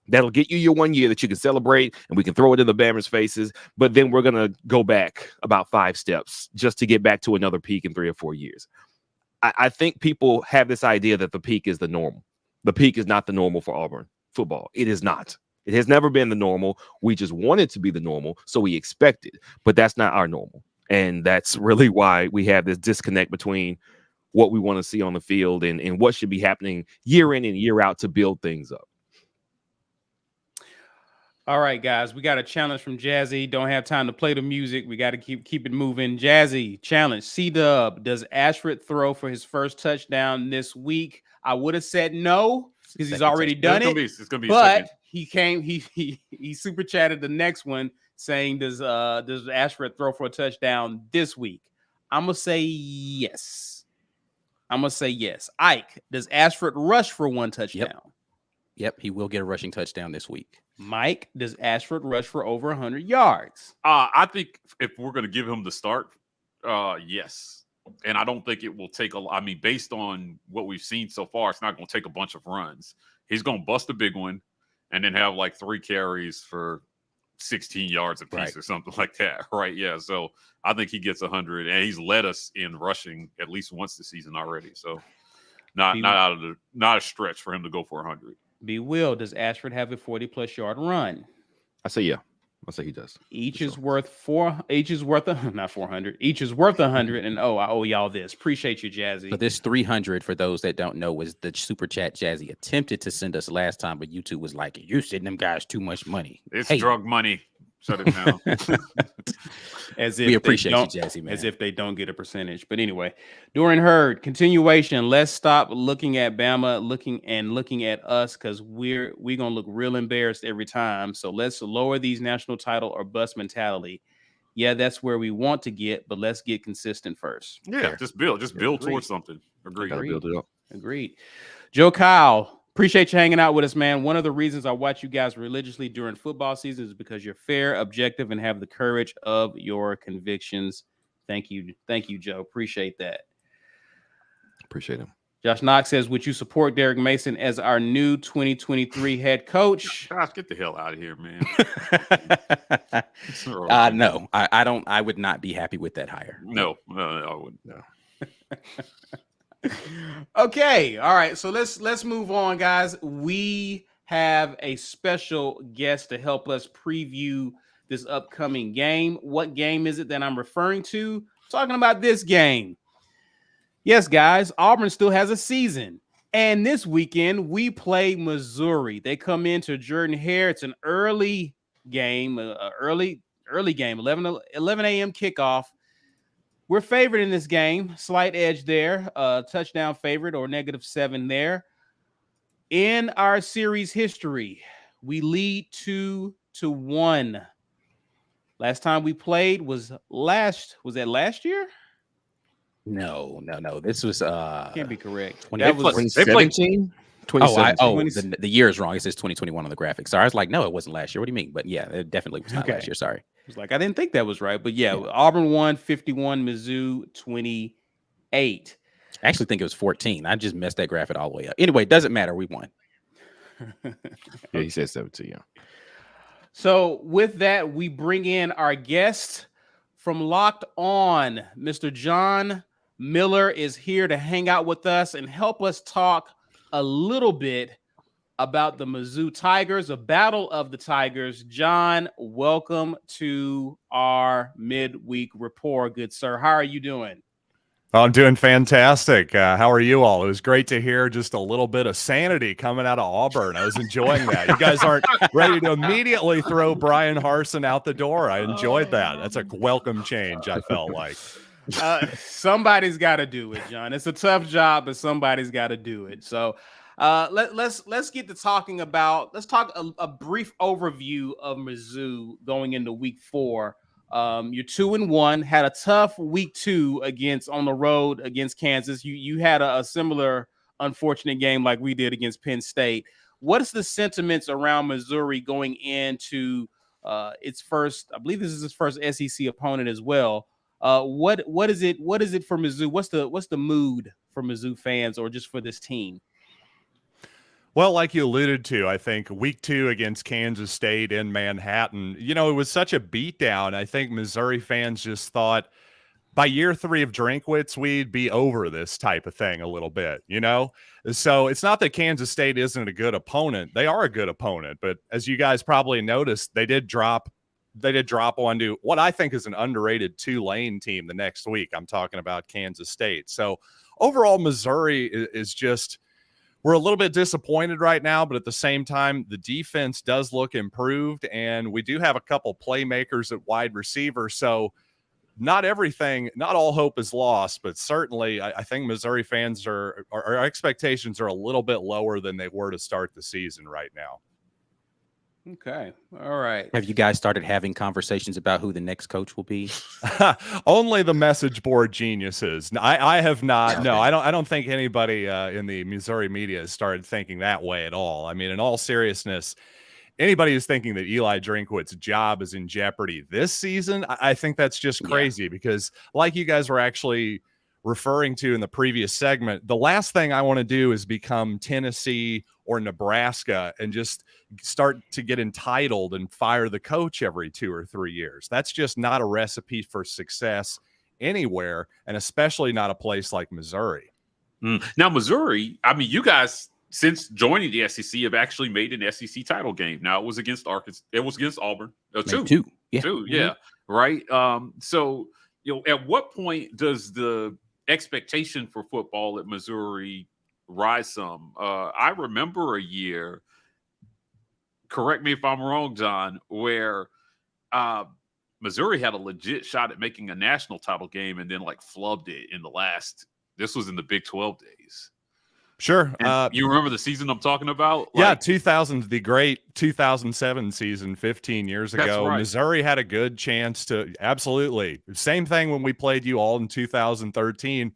That'll get you your 1 year that you can celebrate, and we can throw it in the Bammers' faces. But then we're gonna go back about 5 steps just to get back to another peak in 3 or 4 years. I think people have this idea that the peak is the normal. The peak is not the normal for Auburn football. It is not. It has never been the normal. We just want it to be the normal, so we expect it. But that's not our normal. And that's really why we have this disconnect between what we want to see on the field and what should be happening year in and year out to build things up. All right, guys, we got a challenge from Jazzy. Don't have time to play the music. We got to keep it moving. Jazzy, challenge. C-Dub, does Ashford throw for his first touchdown this week? I would have said no because he's already done it. It's gonna be but he came. He super chatted the next one saying, does Ashford throw for a touchdown this week? I'm gonna say yes. Ike, does Ashford rush for 1 touchdown? Yep, he will get a rushing touchdown this week. Mike, does Ashford rush for over 100 yards? I think if we're going to give him the start, yes. And I don't think it will take I mean, based on what we've seen so far, it's not going to take a bunch of runs. He's going to bust a big one and then have like 3 carries for 16 yards apiece or something like that, right? Yeah. So I think he gets 100, and he's led us in rushing at least once this season already. So not a stretch for him to go for 100. B. Will, does Ashford have a 40+ yard run? I say yeah. I say he does. Each is worth 400. Each is worth 100. And I owe y'all this. Appreciate you, Jazzy. But this 300, for those that don't know, was the super chat Jazzy attempted to send us last time, but YouTube was like, "You're sending them guys too much money. It's drug money. Shut it down." As if we appreciate you, Jazzy, man. As if they don't get a percentage. But anyway, Dorian Hurd, continuation. Let's stop looking at Bama, looking at us, because we're gonna look real embarrassed every time. So let's lower these national title or bust mentality. Yeah, that's where we want to get, but let's get consistent first. Yeah, Fair. just build towards something. Agreed. Build it up. Agreed. Joe Kyle, appreciate you hanging out with us, man. One of the reasons I watch you guys religiously during football season is because you're fair, objective, and have the courage of your convictions. Thank you, Joe. Appreciate that. Appreciate him. Josh Knox says, would you support Derek Mason as our new 2023 head coach? Gosh, get the hell out of here, man. No, I don't. I would not be happy with that hire. No, I wouldn't. No. Okay, all right. So let's move on, guys. We have a special guest to help us preview this upcoming game. What game is it that I'm referring to? Talking about this game. Yes, guys, Auburn still has a season. And this weekend, we play Missouri. They come into Jordan-Hare. It's an early game, early game, 11 a.m. kickoff. We're favored in this game, slight edge there, touchdown favorite or -7 there. In our series history, we lead 2-1. Last time we played was that last year? No. This was Can't be correct. That was 2017. 2017. The year is wrong. It says 2021 on the graphic. Sorry, I was like, no, it wasn't last year. What do you mean? But yeah, it definitely was not last year. Sorry. I was like, I didn't think that was right. But yeah, Auburn won 51, Mizzou 28. I actually think it was 14. I just messed that graphic all the way up. Anyway, it doesn't matter. We won. Yeah, he said 17. Yeah. So with that, we bring in our guest from Locked On. Mr. John Miller is here to hang out with us and help us talk a little bit about the Mizzou Tigers, a battle of the Tigers. John, welcome to our midweek report, good sir. How are you doing? I'm doing fantastic. How are you all? It was great to hear just a little bit of sanity coming out of Auburn. I was enjoying that. You guys aren't ready to immediately throw Brian Harsin out the door. I enjoyed that. That's a welcome change, I felt like. Somebody's got to do it, John. It's a tough job, but somebody's got to do it. So let's get to talking about. Let's talk a brief overview of Mizzou going into week 4. You're 2-1. Had a tough week 2 on the road against Kansas. You had a similar unfortunate game like we did against Penn State. What is the sentiments around Missouri going into its first? I believe this is his first SEC opponent as well. What is it for Mizzou? What's the mood for Mizzou fans or just for this team? Well, like you alluded to, I think week 2 against Kansas State in Manhattan, it was such a beatdown. I think Missouri fans just thought by year 3 of Drinkwitz, we'd be over this type of thing a little bit, So it's not that Kansas State isn't a good opponent. They are a good opponent. But as you guys probably noticed, they did drop onto what I think is an underrated Tulane team the next week. I'm talking about Kansas State. So overall, Missouri is just – we're a little bit disappointed right now, but at the same time, the defense does look improved, and we do have a couple playmakers at wide receiver. So not all hope is lost, but certainly I think Missouri fans our expectations are a little bit lower than they were to start the season right now. Okay. All right. Have you guys started having conversations about who the next coach will be? Only the message board geniuses. I have not. Okay. No, I don't think anybody in the Missouri media has started thinking that way at all. I mean, in all seriousness, anybody who's thinking that Eli Drinkwitz's job is in jeopardy this season, I think that's just crazy because like you guys were actually referring to in the previous segment, the last thing I want to do is become Tennessee or Nebraska and just start to get entitled and fire the coach every 2 or 3 years. That's just not a recipe for success anywhere, and especially not a place like Missouri. Now, Missouri, I mean, you guys, since joining the SEC, have actually made an SEC title game. Now, it was against Arkansas. It was against Auburn. Two. Yeah. Right. So, at what point does the expectation for football at Missouri rise some? I remember a year, correct me if I'm wrong, John, where Missouri had a legit shot at making a national title game and then flubbed it in the last. This was in the Big 12 days. Sure. You remember the season I'm talking about? Yeah, 2000, the great 2007 season 15 years ago. Right. Missouri had a good chance to, absolutely. Same thing when we played you all in 2013.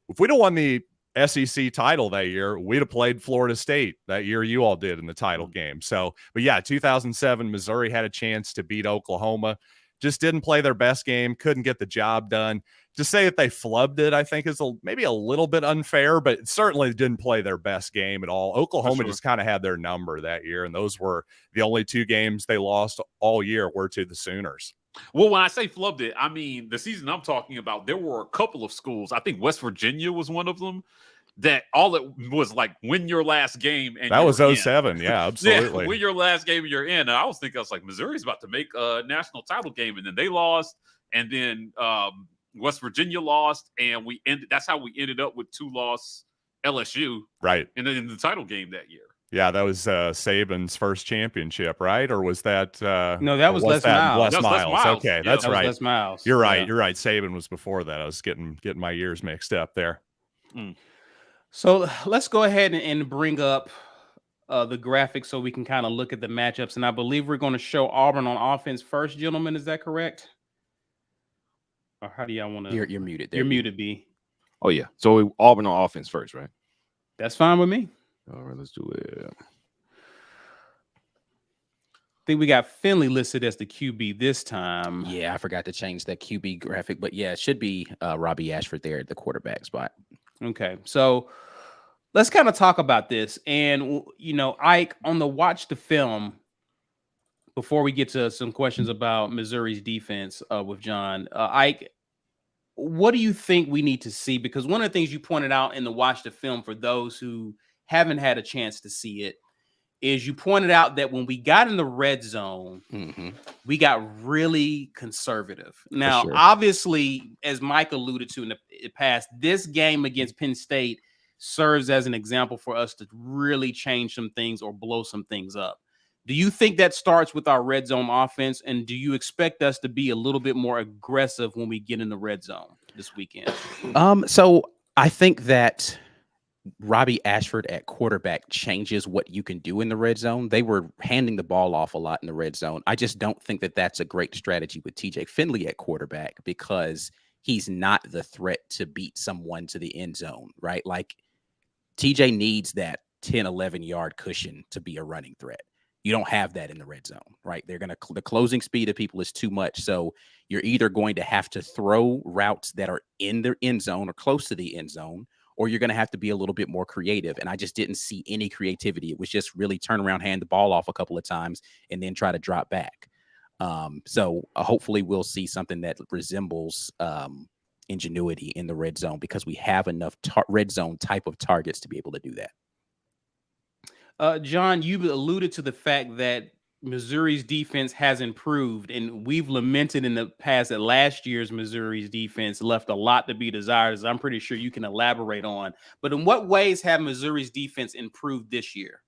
If we'd have won the SEC title that year, we'd have played Florida State that year you all did in the title game. So, but yeah, 2007, Missouri had a chance to beat Oklahoma. Just didn't play their best game, couldn't get the job done. To say that they flubbed it, I think, is maybe a little bit unfair, but certainly didn't play their best game at all. Oklahoma just kind of had their number that year, and those were the only 2 games they lost all year were to the Sooners. Well, when I say flubbed it, I mean the season I'm talking about, there were a couple of schools. I think West Virginia was one of them. That all it was win your last game. And that was 07. Yeah, absolutely. Yeah, win your last game and you're in. And I was like, Missouri's about to make a national title game. And then they lost. And then West Virginia lost. And that's how we ended up with 2-loss LSU. Right. And then in the title game that year. Yeah, that was Saban's first championship, right? Or was that no, that was Les Miles. Les Miles. Okay, that's right. Les Miles. You're right. You're right. Saban was before that. I was getting my years mixed up there. So let's go ahead and bring up the graphics so we can kind of look at the matchups. And I believe we're going to show Auburn on offense first, gentlemen. Is that correct? Or how do y'all want to? You're muted. You're muted, B. Oh, yeah. So Auburn on offense first, right? That's fine with me. All right, let's do it. I think we got Finley listed as the QB this time. Yeah, I forgot to change that QB graphic, but yeah, it should be Robbie Ashford there at the quarterback spot. Okay, so let's kind of talk about this. And, Ike, on the watch the film, before we get to some questions about Missouri's defense with John, Ike, what do you think we need to see? Because one of the things you pointed out in the watch the film, for those who haven't had a chance to see it, is you pointed out that when we got in the red zone, we got really conservative. Now, obviously, as Mike alluded to in the past, this game against Penn State serves as an example for us to really change some things or blow some things up. Do you think that starts with our red zone offense? And do you expect us to be a little bit more aggressive when we get in the red zone this weekend? So I think that Robbie Ashford at quarterback changes what you can do in the red zone. They were handing the ball off a lot in the red zone. I just don't think that that's a great strategy with TJ Finley at quarterback, because he's not the threat to beat someone to the end zone, right? Like, TJ needs that 10, 11-yard cushion to be a running threat. You don't have that in the red zone, right? The closing speed of people is too much. So you're either going to have to throw routes that are in the end zone or close to the end zone, or you're going to have to be a little bit more creative. And I just didn't see any creativity. It was just really turn around, hand the ball off a couple of times, and then try to drop back. So hopefully we'll see something that resembles ingenuity in the red zone, because we have enough red zone type of targets to be able to do that. John, you alluded to the fact that Missouri's defense has improved, and we've lamented in the past that last year's Missouri's defense left a lot to be desired, as I'm pretty sure you can elaborate on. But in what ways have Missouri's defense improved this year?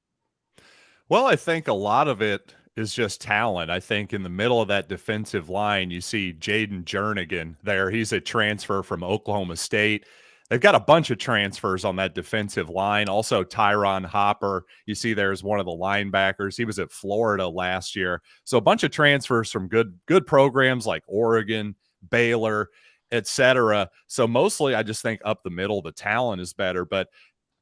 Well, I think a lot of it is just talent. I think in the middle of that defensive line, you see Jaden Jernigan there. He's a transfer from Oklahoma State. They've got a bunch of transfers on that defensive line. Also, Tyron Hopper, you see there's one of the linebackers. He was at Florida last year. So a bunch of transfers from good programs like Oregon, Baylor, etc. So mostly I just think up the middle, the talent is better. But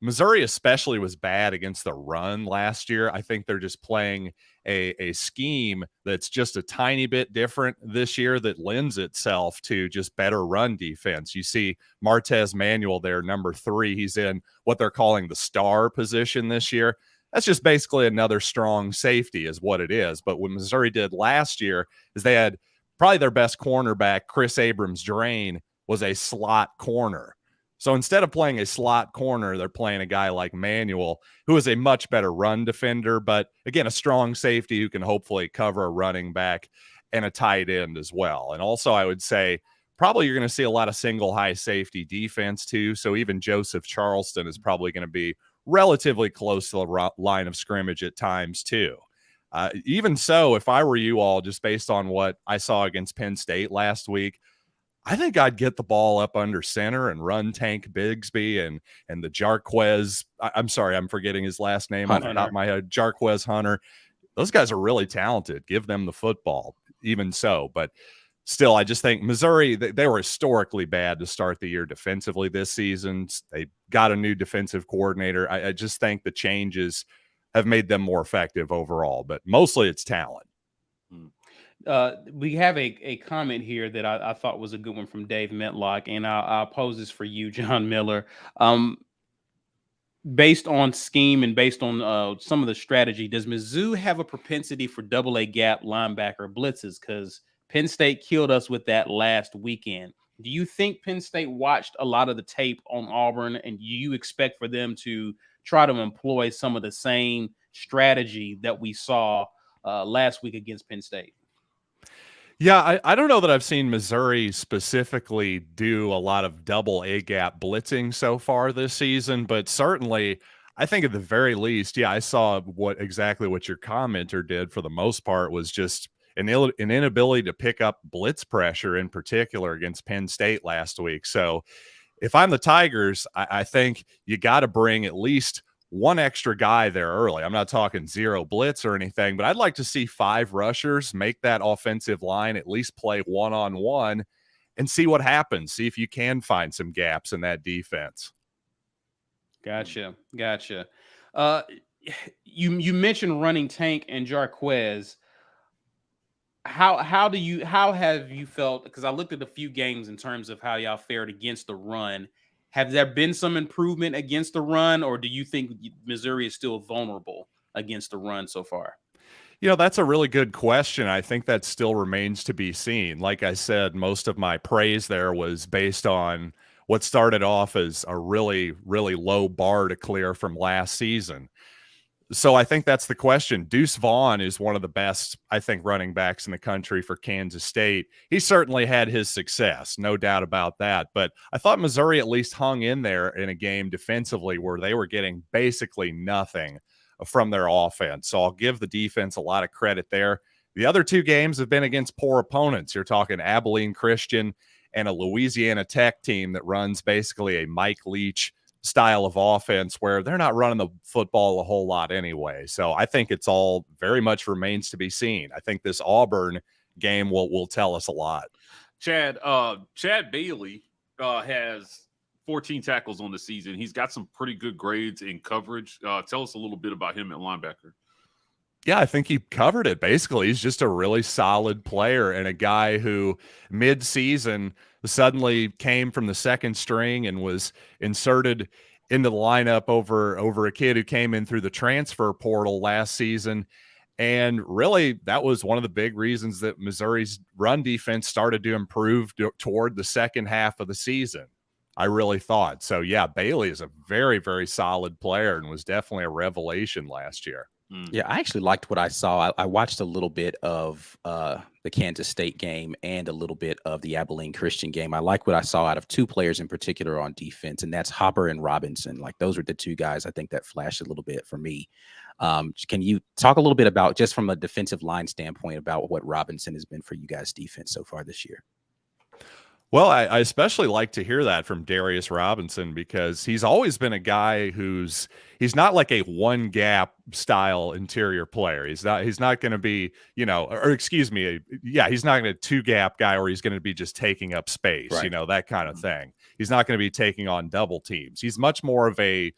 Missouri especially was bad against the run last year. I think they're just playing a scheme that's just a tiny bit different this year that lends itself to just better run defense. You see Martez Manuel there, number 3. He's in what they're calling the star position this year. That's just basically another strong safety is what it is. But what Missouri did last year is they had probably their best cornerback, Chris Abrams-Drain, was a slot corner. So instead of playing a slot corner, they're playing a guy like Manuel, who is a much better run defender, but again, a strong safety who can hopefully cover a running back and a tight end as well. And also, I would say probably you're going to see a lot of single high safety defense too. So even Joseph Charleston is probably going to be relatively close to the line of scrimmage at times too. Even so, if I were you all, just based on what I saw against Penn State last week, I think I'd get the ball up under center and run Tank Bigsby and the Jarquez. I'm sorry, I'm forgetting his last name off the top of my head. Jarquez Hunter. Those guys are really talented. Give them the football, even so. But still, I just think Missouri, they were historically bad to start the year defensively this season. They got a new defensive coordinator. I just think the changes have made them more effective overall, but mostly it's talent. We have a comment here that I thought was a good one from Dave Metlock, and I'll pose this for you, John Miller. Based on scheme and based on some of the strategy, does Mizzou have a propensity for AA gap linebacker blitzes? Because Penn State killed us with that last weekend. Do you think Penn State watched a lot of the tape on Auburn, and do you expect for them to try to employ some of the same strategy that we saw last week against Penn State? Yeah, I don't know that I've seen Missouri specifically do a lot of double A gap blitzing so far this season, but certainly I think at the very least, yeah, I saw exactly what your commenter did for the most part was just an inability to pick up blitz pressure in particular against Penn State last week. So if I'm the Tigers, I think you got to bring at least one extra guy there early. I'm not talking zero blitz or anything, but I'd like to see 5 rushers make that offensive line at least play one-on-one and see what happens. See if you can find some gaps in that defense. Gotcha. You mentioned running Tank and Jarquez. How have you felt? Because I looked at a few games in terms of how y'all fared against the run. Have there been some improvement against the run, or do you think Missouri is still vulnerable against the run so far? That's a really good question. I think that still remains to be seen. Like I said, most of my praise there was based on what started off as a really, really low bar to clear from last season. So I think that's the question. Deuce Vaughn is one of the best, I think, running backs in the country for Kansas State. He certainly had his success, no doubt about that. But I thought Missouri at least hung in there in a game defensively where they were getting basically nothing from their offense. So I'll give the defense a lot of credit there. The other 2 games have been against poor opponents. You're talking Abilene Christian and a Louisiana Tech team that runs basically a Mike Leach style of offense where they're not running the football a whole lot anyway. So I think it's all very much remains to be seen. I think this Auburn game will tell us a lot. Chad Bailey has 14 tackles on the season. He's got some pretty good grades in coverage. Tell us a little bit about him at linebacker. Yeah, I think he covered it. Basically, he's just a really solid player and a guy who mid-season suddenly came from the second string and was inserted into the lineup over a kid who came in through the transfer portal last season. And really, that was one of the big reasons that Missouri's run defense started to improve toward the second half of the season, I really thought. So, yeah, Bailey is a very, very solid player and was definitely a revelation last year. Yeah, I actually liked what I saw. I watched a little bit of the Kansas State game and a little bit of the Abilene Christian game. I like what I saw out of 2 players in particular on defense, and that's Hopper and Robinson. Like, those are the 2 guys I think that flashed a little bit for me. Can you talk a little bit about, just from a defensive line standpoint, about what Robinson has been for you guys' defense so far this year? Well, I especially like to hear that from Darius Robinson because he's always been a guy he's not like a one gap style interior player. He's not going to be, he's not going to 2 gap guy where he's going to be just taking up space, right. That kind of thing. He's not going to be taking on double teams. He's much more of a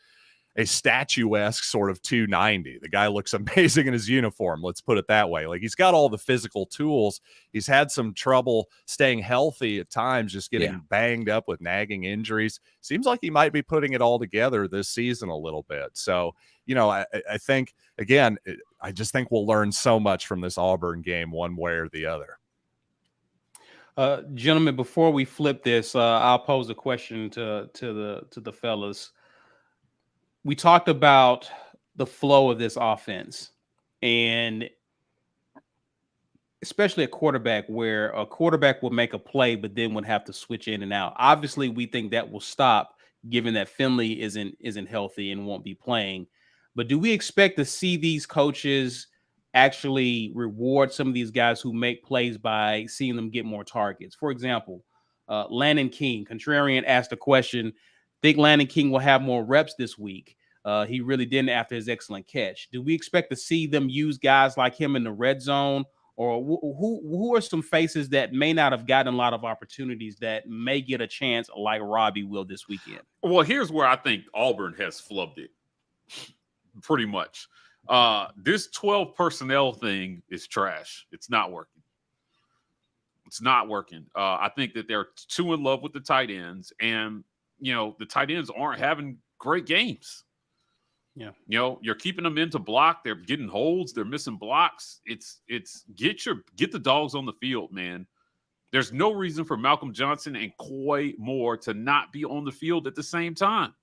a statuesque sort of 290. The guy looks amazing in his uniform. Let's put it that way. Like, he's got all the physical tools. He's had some trouble staying healthy at times, just getting banged up with nagging injuries. Seems like he might be putting it all together this season a little bit. So, you know, I think, again, I just think we'll learn so much from this Auburn game one way or the other. Gentlemen, before we flip this, I'll pose a question to the fellas. We talked about the flow of this offense, and especially a quarterback, where a quarterback will make a play, but then would have to switch in and out. Obviously, we think that will stop, given that Finley isn't healthy and won't be playing. But do we expect to see these coaches actually reward some of these guys who make plays by seeing them get more targets? For example, Landon King, Contrarian, asked a question. Think Landon King will have more reps this week. He really didn't after his excellent catch. Do we expect to see them use guys like him in the red zone? Or who are some faces that may not have gotten a lot of opportunities that may get a chance like Robbie will this weekend? Well, here's where I think Auburn has flubbed it pretty much. This 12 personnel thing is trash. It's not working. It's not working. I think that they're too in love with the tight ends, and you know, the tight ends aren't having great games. Yeah, you know, you're keeping them in to block. They're getting holds. They're missing blocks. It's get the dogs on the field, man. There's no reason for Malcolm Johnson and Coy Moore to not be on the field at the same time.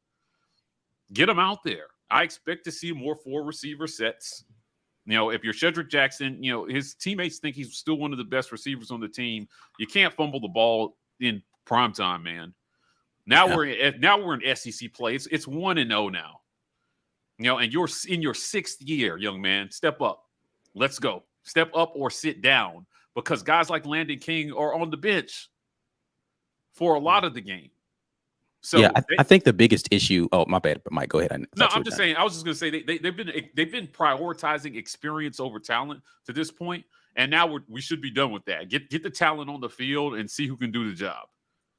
Get them out there. I expect to see more 4 receiver sets. You know, if you're Shedrick Jackson, you know, his teammates think he's still one of the best receivers on the team. You can't fumble the ball in primetime, man. Now we're in SEC play. It's 1-0 now. You know, and you're in your 6th year, young man. Step up. Let's go. Step up or sit down, because guys like Landon King are on the bench for a lot of the game. So yeah, I think the biggest issue. Oh, my bad, but Mike, go ahead. I'm just saying. I was just going to say they've been prioritizing experience over talent to this point, and now we should be done with that. Get the talent on the field and see who can do the job.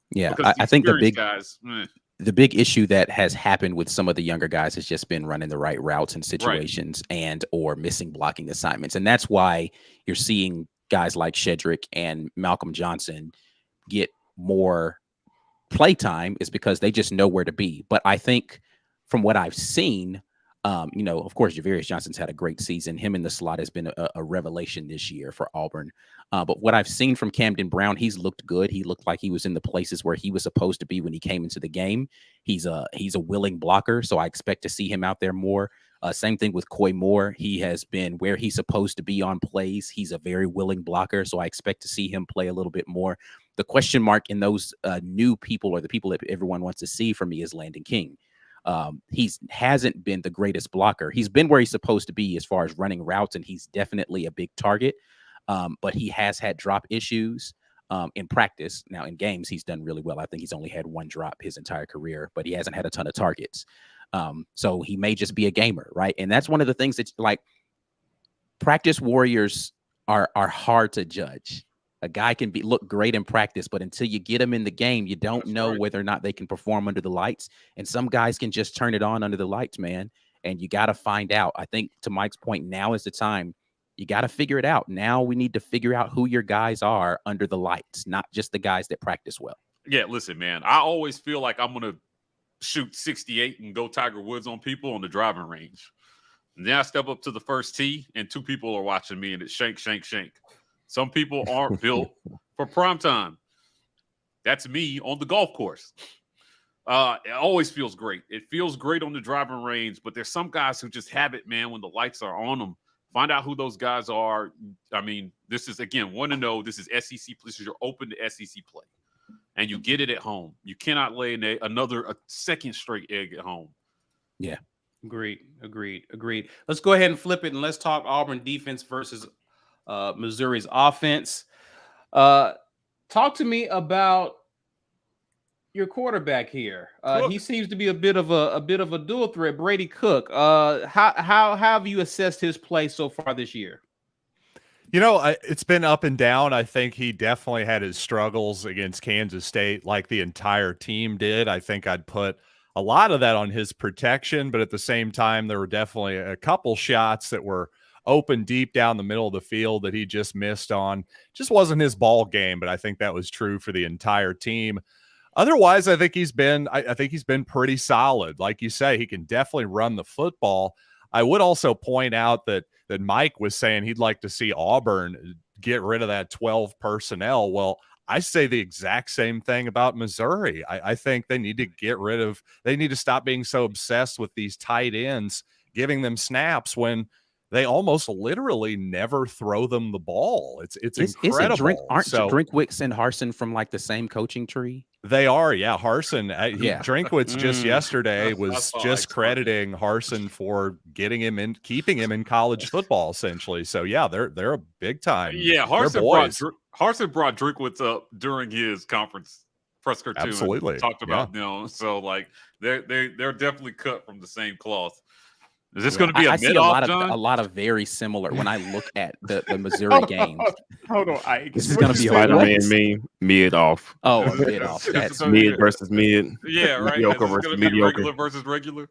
Yeah, I think the big issue that has happened with some of the younger guys has just been running the right routes and situations, and or missing blocking assignments, and that's why you're seeing guys like Shedrick and Malcolm Johnson get more playtime, is because they just know where to be. But I think from what I've seen, you know, of course, Javarius Johnson's had a great season. Him in the slot has been a revelation this year for Auburn. But what I've seen from Camden Brown, he's looked good. He looked like he was in the places where he was supposed to be when he came into the game. He's a willing blocker, so I expect to see him out there more. Same thing with Coy Moore. He has been where he's supposed to be on plays. He's a very willing blocker, so I expect to see him play a little bit more. The question mark in those new people, or the people that everyone wants to see from me, is Landon King. He hasn't been the greatest blocker. He's been where he's supposed to be as far as running routes, and he's definitely a big target. But he has had drop issues in practice. Now, in games, he's done really well. I think he's only had 1 drop his entire career, but he hasn't had a ton of targets. So he may just be a gamer, right? And that's one of the things that, like, practice warriors are hard to judge. A guy can look great in practice, but until you get him in the game, you don't know whether or not they can perform under the lights. And some guys can just turn it on under the lights, man. And you got to find out. I think, to Mike's point, now is the time. You got to figure it out. Now we need to figure out who your guys are under the lights, not just the guys that practice well. Yeah, listen, man, I always feel like I'm going to shoot 68 and go Tiger Woods on people on the driving range. And then I step up to the first tee, and 2 people are watching me, and it's shank, shank, shank. Some people aren't built for prime time. That's me on the golf course. It always feels great. It feels great on the driving range, but there's some guys who just have it, man, when the lights are on them. Find out who those guys are. I mean, this is, again, 1-0. This is SEC. This is your open to SEC play. And you get it at home. You cannot lay a second straight egg at home. Yeah. Agreed. Let's go ahead and flip it, and let's talk Auburn defense versus Missouri's offense. Talk to me about your quarterback here. He seems to be a bit of a dual threat, Brady Cook. How have you assessed his play so far this year? You know, it's been up and down. I think he definitely had his struggles against Kansas State, like the entire team did. I think I'd put a lot of that on his protection, but at the same time, there were definitely a couple shots that were open deep down the middle of the field that he just missed on. Just wasn't his ball game, but I think that was true for the entire team. Otherwise, I think he's been pretty solid. Like you say, he can definitely run the football. I would also point out that Mike was saying he'd like to see Auburn get rid of that 12 personnel. Well, I say the exact same thing about Missouri. I think they need to stop being so obsessed with these tight ends, giving them snaps when they almost literally never throw them the ball. It's incredible. Aren't Drinkwitz and Harsin from like the same coaching tree? They are, yeah. Harsin, Drinkwitz just yesterday was just crediting Harsin for keeping him in college football, essentially. So yeah, they're a big time. Yeah, Harsin brought Drinkwitz up during his conference presser too. Absolutely, talked about them. So like they're definitely cut from the same cloth. Is this going to be a mid-off, John? A lot of very similar when I look at the Missouri games. Hold on, Ike. This is going to be Spider-Man mid-off. Oh, mid-off. That's mid versus mid. Yeah, right. Mediocre versus mediocre. Regular versus regular.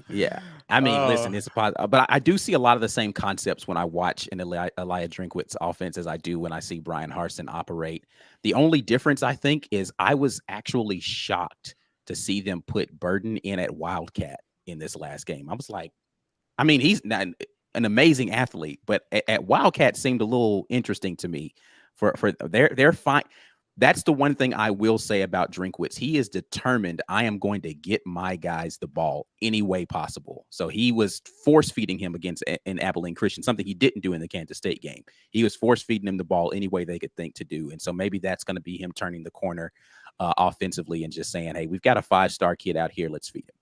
Yeah. I mean, listen, it's but I do see a lot of the same concepts when I watch an Elijah Drinkwitz offense as I do when I see Brian Harsin operate. The only difference, I think, is I was actually shocked to see them put Burden in at Wildcat in this last game. I was like, I mean, he's not an amazing athlete, but at Wildcat seemed a little interesting to me for they're fine. That's the one thing I will say about Drinkwitz. He is determined. I am going to get my guys the ball any way possible. So he was force feeding him against an Abilene Christian, something he didn't do in the Kansas State game. He was force feeding him the ball any way they could think to do. And so maybe that's going to be him turning the corner offensively and just saying, hey, we've got a 5-star kid out here. Let's feed him.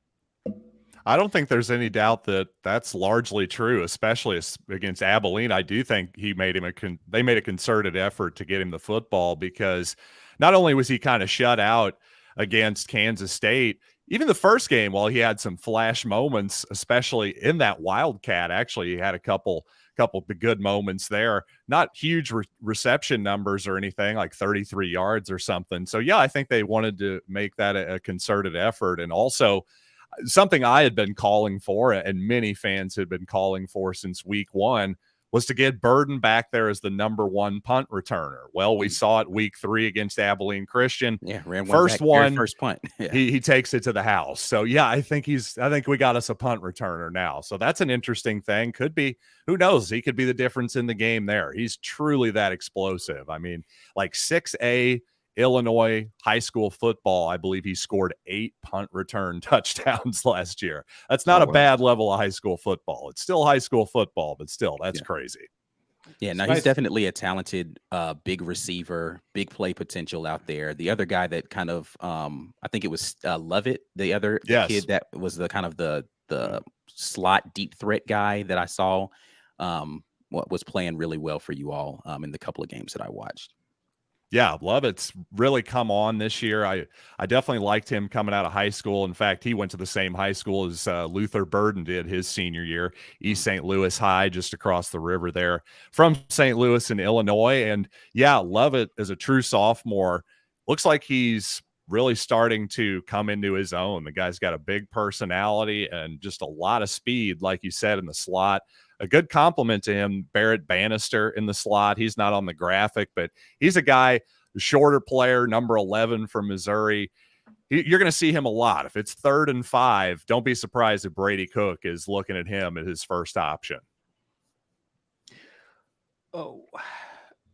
I don't think there's any doubt that that's largely true, especially against Abilene. I do think they made a concerted effort to get him the football because not only was he kind of shut out against Kansas State, even the first game, while he had some flash moments, especially in that Wildcat, actually he had a couple of good moments there, not huge reception numbers or anything, like 33 yards or something. So yeah, I think they wanted to make that a concerted effort. And also something I had been calling for and many fans had been calling for since week 1 was to get Burden back there as the number 1 punt returner. Well, we saw it week 3 against Abilene Christian. Yeah, ran first punt. Yeah. He takes it to the house. So yeah, I think we got us a punt returner now. So that's an interesting thing. Could be, who knows? He could be the difference in the game there. He's truly that explosive. I mean, like 6A Illinois high school football, I believe he scored 8 punt return touchdowns last year. That's not a bad level of high school football. It's still high school football, but still, that's crazy. Yeah, no, he's definitely a talented big receiver, big play potential out there. The other guy that kind of, I think it was Lovett, the kid that was the kind of the slot deep threat guy that I saw was playing really well for you all in the couple of games that I watched. Yeah, Lovett's really come on this year. I definitely liked him coming out of high school. In fact, he went to the same high school as Luther Burden did his senior year, East St. Louis High, just across the river there from St. Louis in Illinois. And yeah, Lovett is a true sophomore. Looks like he's really starting to come into his own. The guy's got a big personality and just a lot of speed, like you said, in the slot. A good compliment to him, Barrett Bannister in the slot. He's not on the graphic, but he's a guy, shorter player, number 11 from Missouri. You're going to see him a lot. If it's 3rd and 5, don't be surprised if Brady Cook is looking at him as his first option. Oh,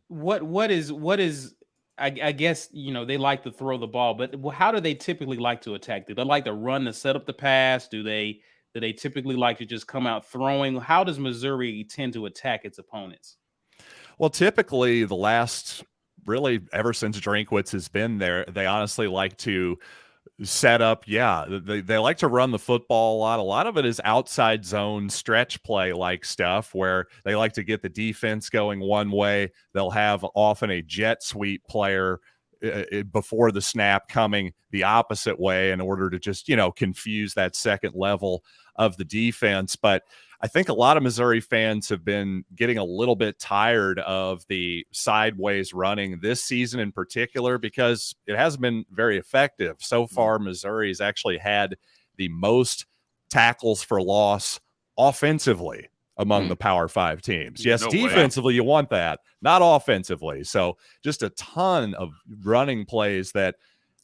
what is I guess, they like to throw the ball, but how do they typically like to attack? Do they like to run to set up the pass? Do they typically like to just come out throwing? How does Missouri tend to attack its opponents? Well, typically the last, really ever since Drinkwitz has been there, they honestly like to set up. Yeah, they like to run the football a lot. A lot of it is outside zone stretch play like stuff where they like to get the defense going one way. They'll have often a jet sweep player before the snap coming the opposite way in order to just, confuse that second level of the defense. But I think a lot of Missouri fans have been getting a little bit tired of the sideways running this season in particular because it hasn't been very effective. So far, Missouri has actually had the most tackles for loss offensively among the Power 5 teams. Yes, defensively, you want that, not offensively. So just a ton of running plays that,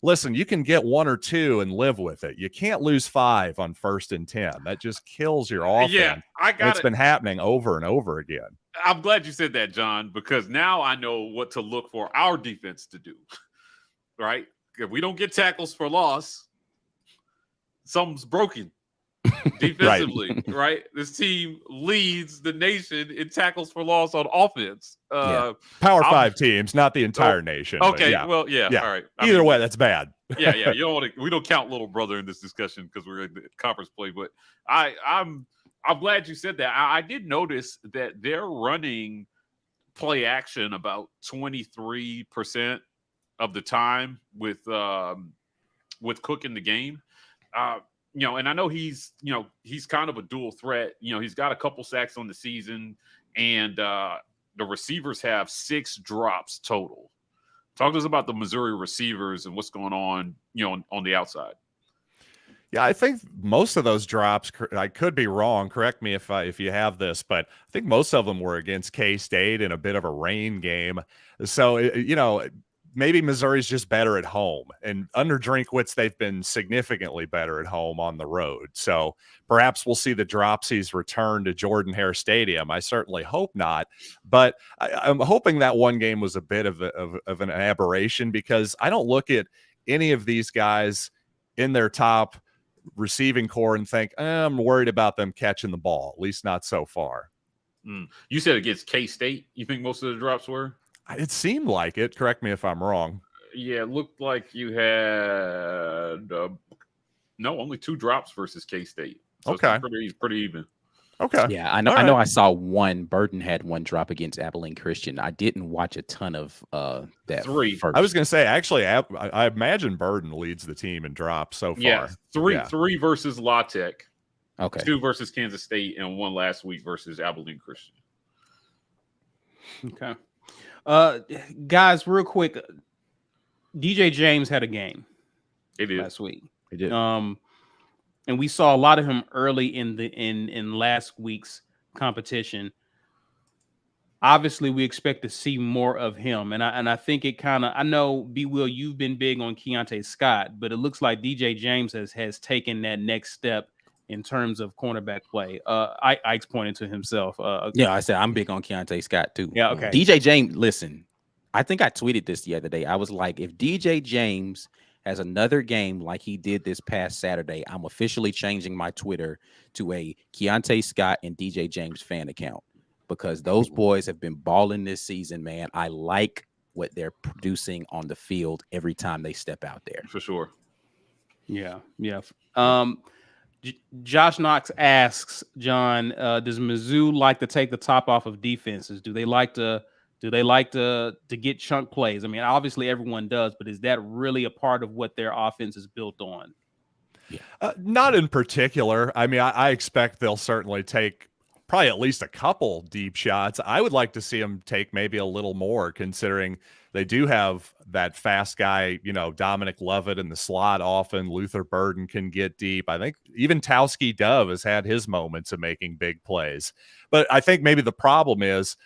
listen, you can get 1 or 2 and live with it. You can't lose 5 on 1st and 10. That just kills your offense. Yeah, it's been happening over and over again. I'm glad you said that, John, because now I know what to look for our defense to do, right? If we don't get tackles for loss, something's broken. Defensively, right? This team leads the nation in tackles for loss on offense. Power 5 teams, not the entire nation. Okay, yeah. Well, yeah. All right. Either way, that's bad. Yeah. You don't want to. We don't count little brother in this discussion because we're in the conference play. But I'm glad you said that. I did notice that they're running play action about 23% of the time with Cook in the game. And I know he's kind of a dual threat. He's got a couple sacks on the season, and the receivers have 6 drops total. Talk to us about the Missouri receivers and what's going on, on the outside. Yeah, I think most of those drops, I could be wrong. Correct me if you have this, but I think most of them were against K-State in a bit of a rain game. So, maybe Missouri's just better at home, and under Drinkwitz, they've been significantly better at home on the road. So perhaps we'll see the Dropsies return to Jordan-Hare Stadium. I certainly hope not, but I'm hoping that one game was a bit of an aberration, because I don't look at any of these guys in their top receiving core and think, I'm worried about them catching the ball, at least not so far. You said against K-State, you think most of the drops were? It seemed like it. Correct me if I'm wrong. Yeah, it looked like you had only 2 drops versus K-State. So okay, it's pretty even. Okay. Yeah, I know. I know. I saw one. Burden had 1 drop against Abilene Christian. I didn't watch a ton of that. 3. First. I was going to say, actually, I imagine Burden leads the team in drops so far. Yeah, 3 versus La Tech. Okay. 2 versus Kansas State, and 1 last week versus Abilene Christian. Okay. Guys, real quick, DJ James had a game last week. He did. And we saw a lot of him early in last week's competition. Obviously, we expect to see more of him, and I think it kind of. I know, B. Will, you've been big on Keontae Scott, but it looks like DJ James has taken that next step in terms of cornerback play. Ike's pointing to himself. Yeah, I said I'm big on Keontae Scott too. Yeah, okay. DJ James, listen, I think I tweeted this the other day. I was like, if DJ James has another game like he did this past Saturday, I'm officially changing my Twitter to a Keontae Scott and DJ James fan account, because those boys have been balling this season, man. I like what they're producing on the field every time they step out there. For sure. Yeah. Josh Knox asks, John, does Mizzou like to take the top off of defenses? Do they like to get chunk plays? I mean, obviously everyone does, but is that really a part of what their offense is built on? Yeah. Not in particular. I mean, I expect they'll certainly take probably at least a couple deep shots. I would like to see them take maybe a little more, considering they do have that fast guy, Dominic Lovett in the slot often. Luther Burden can get deep. I think even Towski Dove has had his moments of making big plays. But I think maybe the problem is,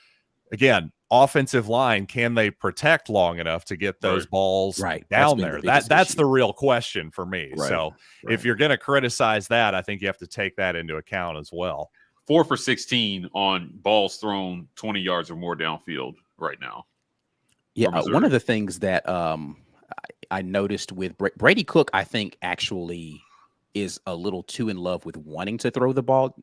again, offensive line, can they protect long enough to get those balls down there? That's the real question for me. Right. So if you're going to criticize that, I think you have to take that into account as well. 4 for 16 on balls thrown 20 yards or more downfield right now. Yeah, one of the things that I noticed with Brady Cook, I think actually is a little too in love with wanting to throw the ball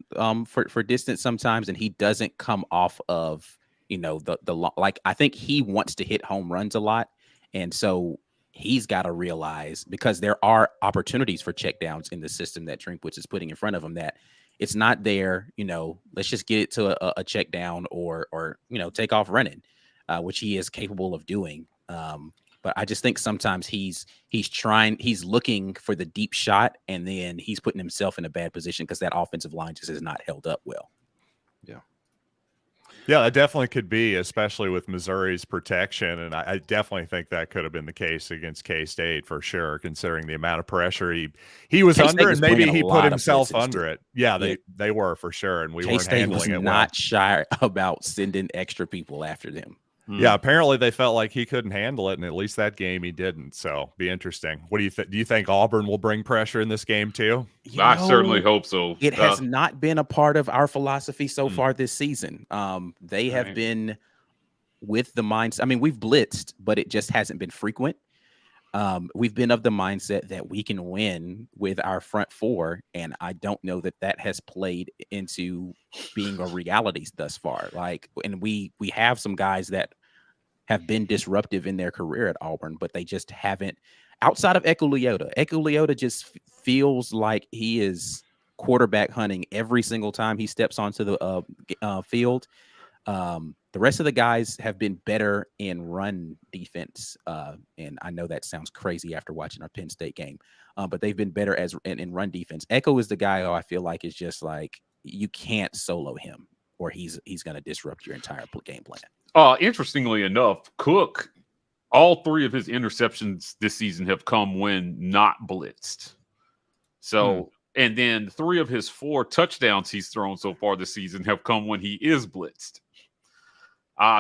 for distance sometimes, and he doesn't come off of I think he wants to hit home runs a lot, and so he's got to realize, because there are opportunities for checkdowns in the system that Drinkwitz is putting in front of him, that it's not there. Let's just get it to a check down or take off running, which he is capable of doing. But I just think sometimes he's looking for the deep shot, and then he's putting himself in a bad position because that offensive line just has not held up well. Yeah, that definitely could be, especially with Missouri's protection. And I definitely think that could have been the case against K-State for sure, considering the amount of pressure he was under, and maybe he put himself under it. Yeah, they were for sure, and we weren't handling it well. Not shy about sending extra people after them. Yeah, apparently they felt like he couldn't handle it, and at least that game he didn't. So be interesting. What do you think? Do you think Auburn will bring pressure in this game too? I certainly hope so. It has not been a part of our philosophy so far this season. They have been with the mindset. I mean, we've blitzed, but it just hasn't been frequent. We've been of the mindset that we can win with our front four, and I don't know that has played into being a reality thus far. And we have some guys that have been disruptive in their career at Auburn, but they just haven't. Outside of Eku Leota just feels like he is quarterback hunting every single time he steps onto the field. The rest of the guys have been better in run defense, and I know that sounds crazy after watching our Penn State game, but they've been better in run defense. Echo is the guy who I feel like is just like you can't solo him, or he's going to disrupt your entire game plan. Interestingly enough, Cook, all 3 of his interceptions this season have come when not blitzed. So, and then 3 of his 4 touchdowns he's thrown so far this season have come when he is blitzed.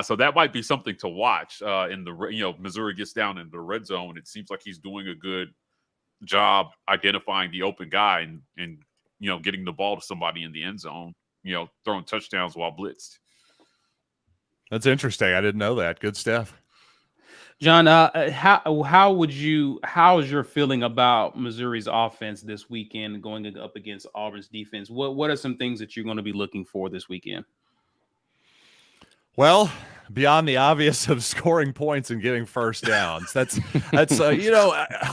So that might be something to watch. Missouri gets down in the red zone. It seems like he's doing a good job identifying the open guy and getting the ball to somebody in the end zone. Throwing touchdowns while blitzed. That's interesting. I didn't know that. Good stuff. John, how's your feeling about Missouri's offense this weekend going up against Auburn's defense? What are some things that you're going to be looking for this weekend? Well, beyond the obvious of scoring points and getting first downs, that's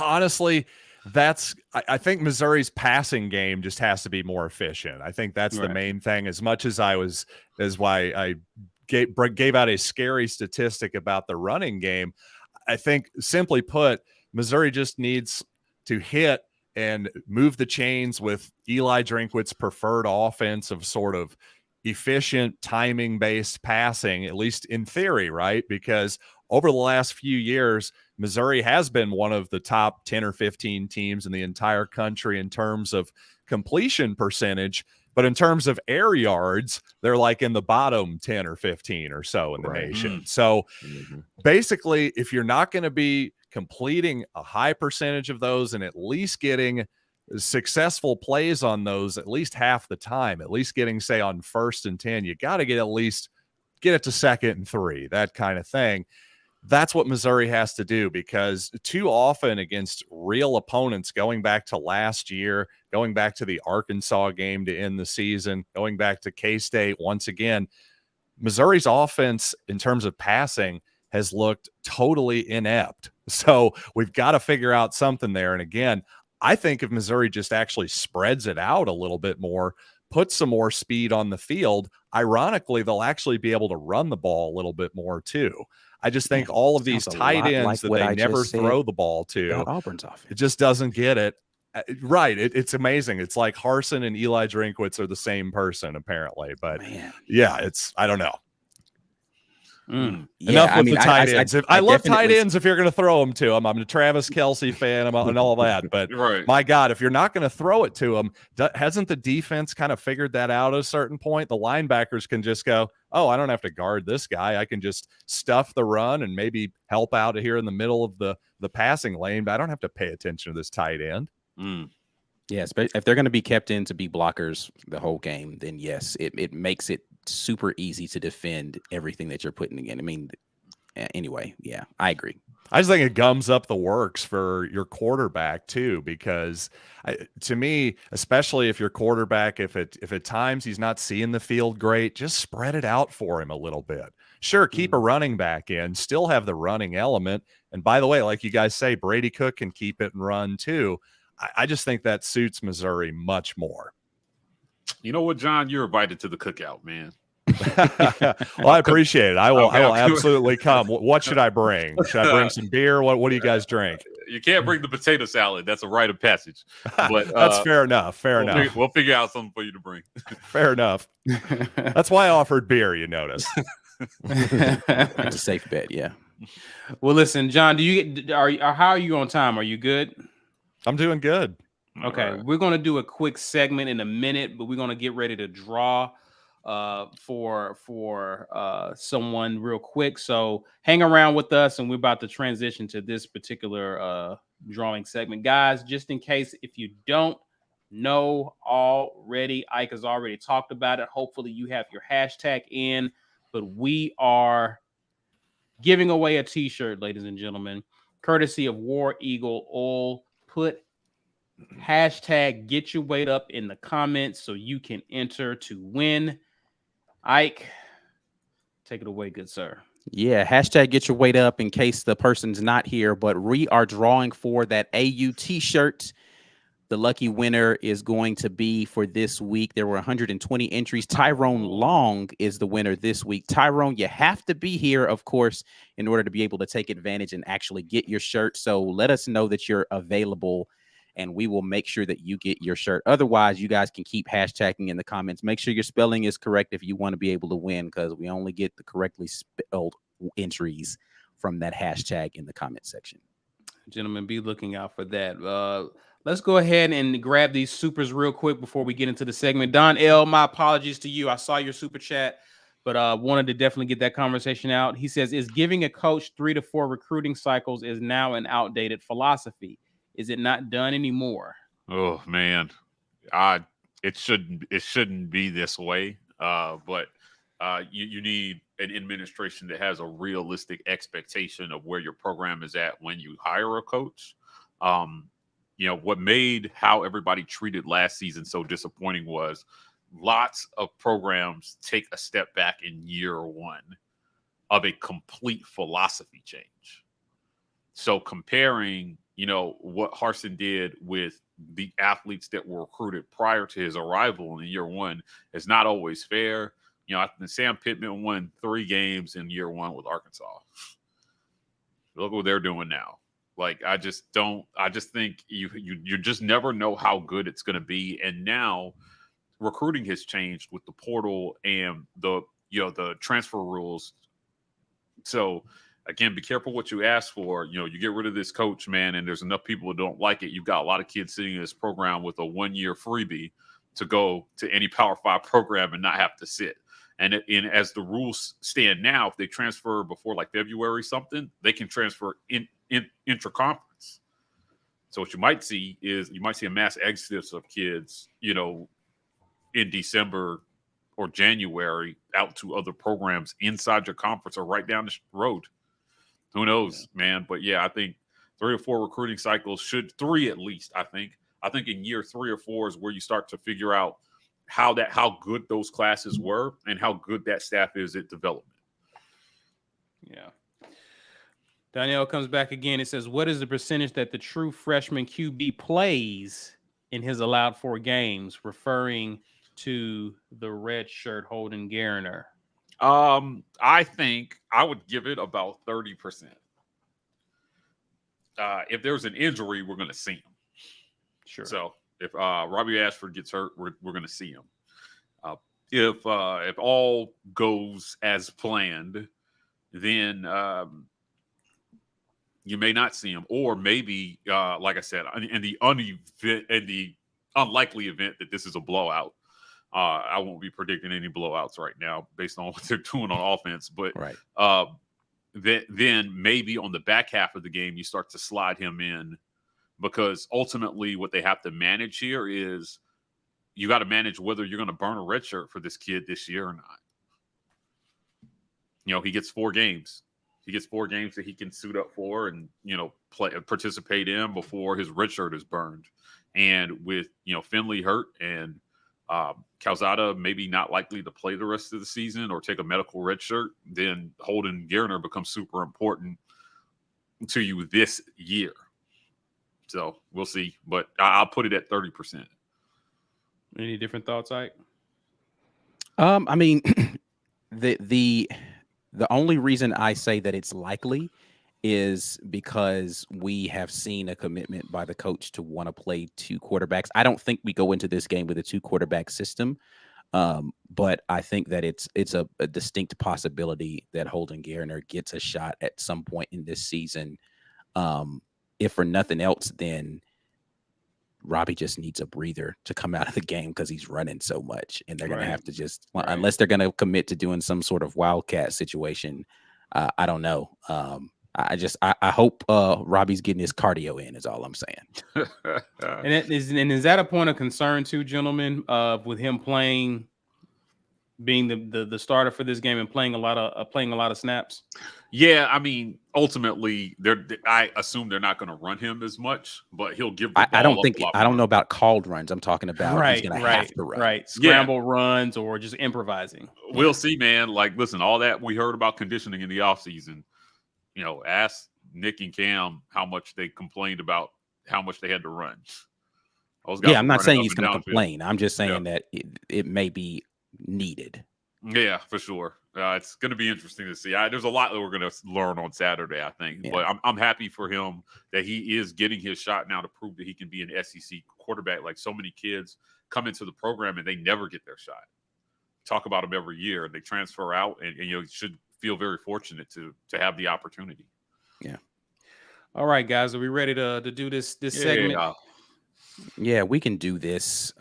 honestly, I think Missouri's passing game just has to be more efficient. I think that's the main thing. As much as why I gave out a scary statistic about the running game, I think simply put, Missouri just needs to hit and move the chains with Eli Drinkwitz's preferred offense of sort of efficient timing-based passing, at least in theory, right? Because over the last few years, Missouri has been one of the top 10 or 15 teams in the entire country in terms of completion percentage. But in terms of air yards, they're like in the bottom 10 or 15 or so in the nation. So basically, if you're not going to be completing a high percentage of those and at least getting successful plays on those at least half the time, at least getting, say, on 1st and 10, you got to get it to 2nd and 3, that kind of thing. That's what Missouri has to do, because too often against real opponents, going back to last year, going back to the Arkansas game to end the season, going back to K-State once again, Missouri's offense in terms of passing has looked totally inept. So we've got to figure out something there. And again, I think if Missouri just actually spreads it out a little bit more, put some more speed on the field, ironically, they'll actually be able to run the ball a little bit more too. I just think all of these tight ends that they never throw the ball to, Auburn's offense, it just doesn't get it. Right. It's amazing. It's like Harsin and Eli Drinkwitz are the same person, apparently. But I don't know. Enough with the tight ends. I love tight ends if you're going to throw them to them. I'm a Travis Kelce fan and all that. But my God, if you're not going to throw it to them, hasn't the defense kind of figured that out at a certain point? The linebackers can just go, oh, I don't have to guard this guy. I can just stuff the run and maybe help out here in the middle of the passing lane, but I don't have to pay attention to this tight end. Yes, but if they're going to be kept in to be blockers the whole game, then yes, it makes it super easy to defend everything that you're putting in. I mean, anyway, yeah, I agree. I just think it gums up the works for your quarterback too, because to me, especially if your quarterback, if at times he's not seeing the field great, just spread it out for him a little bit. Sure, keep a running back in, still have the running element. And by the way, like you guys say, Brady Cook can keep it and run too. I just think that suits Missouri much more. You know what, John? You're invited to the cookout, man. Well, I appreciate it. I will absolutely come. What should I bring? Should I bring some beer? What do you guys drink? You can't bring the potato salad. That's a rite of passage. But that's fair enough. We'll figure out something for you to bring. Fair enough. That's why I offered beer, you notice. It's a safe bet, yeah. Well, listen, John, how are you on time? Are you good? I'm doing good. Okay, right. We're going to do a quick segment in a minute, but we're going to get ready to draw for someone real quick. So hang around with us, and we're about to transition to this particular drawing segment. Guys, just in case if you don't know already, Ike has already talked about it. Hopefully you have your hashtag in, but we are giving away a t-shirt, ladies and gentlemen, courtesy of War Eagle. Put hashtag get your weight up in the comments so you can enter to win. Ike, take it away, good sir. Yeah, hashtag get your weight up in case the person's not here, but we are drawing for that AU t-shirt. The lucky winner is going to be for this week. There were 120 entries. Tyrone Long is the winner this week. Tyrone, you have to be here, of course, in order to be able to take advantage and actually get your shirt. So let us know that you're available, and we will make sure that you get your shirt. Otherwise, you guys can keep hashtagging in the comments. Make sure your spelling is correct if you want to be able to win, because we only get the correctly spelled entries from that hashtag in the comment section. Gentlemen, be looking out for that. Let's go ahead and grab these supers real quick before we get into the segment. Don L., my apologies to you. I saw your super chat, but wanted to definitely get that conversation out. He says, is giving a coach 3 to 4 recruiting cycles is now an outdated philosophy? Is it not done anymore? Oh, man. It shouldn't be this way. But you need an administration that has a realistic expectation of where your program is at when you hire a coach. What made how everybody treated last season so disappointing was lots of programs take a step back in year one of a complete philosophy change. So comparing, what Harsin did with the athletes that were recruited prior to his arrival in year one is not always fair. I think Sam Pittman won 3 games in year one with Arkansas. Look what they're doing now. I just think you just never know how good it's going to be. And now recruiting has changed with the portal and the transfer rules. So again, be careful what you ask for. You get rid of this coach, man, and there's enough people who don't like it. You've got a lot of kids sitting in this program with a 1-year freebie to go to any Power 5 program and not have to sit. And as the rules stand now, if they transfer before February something, they can transfer in intra-conference. So what you might see is a mass exodus of kids, in December or January out to other programs inside your conference or right down the road. Who knows, man? But yeah, I think 3 or 4 recruiting cycles 3 at least. I think in year 3 or 4 is where you start to figure out how good those classes were and how good that staff is at development. Yeah. Danielle comes back again. It says, what is the percentage that the true freshman QB plays in his allowed 4 games, referring to the red shirt Holden Garner? I think I would give it about 30%. If there's an injury, we're going to see him. Sure. So if Robbie Ashford gets hurt, we're going to see him. If all goes as planned, then you may not see him, or maybe, like I said, in the unlikely event that this is a blowout. I won't be predicting any blowouts right now based on what they're doing on offense, but right. Then maybe on the back half of the game you start to slide him in. Because ultimately what they have to manage here is you got to manage whether you're going to burn a red shirt for this kid this year or not. He gets 4 games. He gets 4 games that he can suit up for and, participate in before his red shirt is burned. And with, Finley hurt and Calzada maybe not likely to play the rest of the season or take a medical red shirt, then Holden Garner becomes super important to you this year. So we'll see, but I'll put it at 30%. Any different thoughts, Ike? I mean, the only reason I say that it's likely is because we have seen a commitment by the coach to want to play two quarterbacks. I don't think we go into this game with a two quarterback system. But I think that it's a distinct possibility that Holden Garner gets a shot at some point in this season. If for nothing else, then Robbie just needs a breather to come out of the game because he's running so much, and they're going to have to just, unless they're going to commit to doing some sort of wildcat situation. I don't know. I hope Robbie's getting his cardio in is all I'm saying. And is that a point of concern too, gentlemen, with him being the starter for this game and playing a lot of snaps? Yeah, I mean, ultimately, I assume they're not going to run him as much, but he'll give the ball I don't know about called runs. I'm talking about he's going to have to run. Scramble runs or just improvising. We'll see, man. Like, listen, all that we heard about conditioning in the offseason. You know, ask Nick and Cam how much they complained about how much they had to run. Yeah, I'm not saying he's going to complain. I'm just saying that it may be needed. Yeah, for sure. It's going to be interesting to see. There's a lot that we're going to learn on Saturday, I think. Yeah. But I'm happy for him that he is getting his shot now to prove that he can be an SEC quarterback. Like so many kids come into the program and they never get their shot. Talk about them every year, and they transfer out, and you should feel very fortunate to have the opportunity. Yeah. All right, guys, are we ready to do this segment? Yeah, we can do this.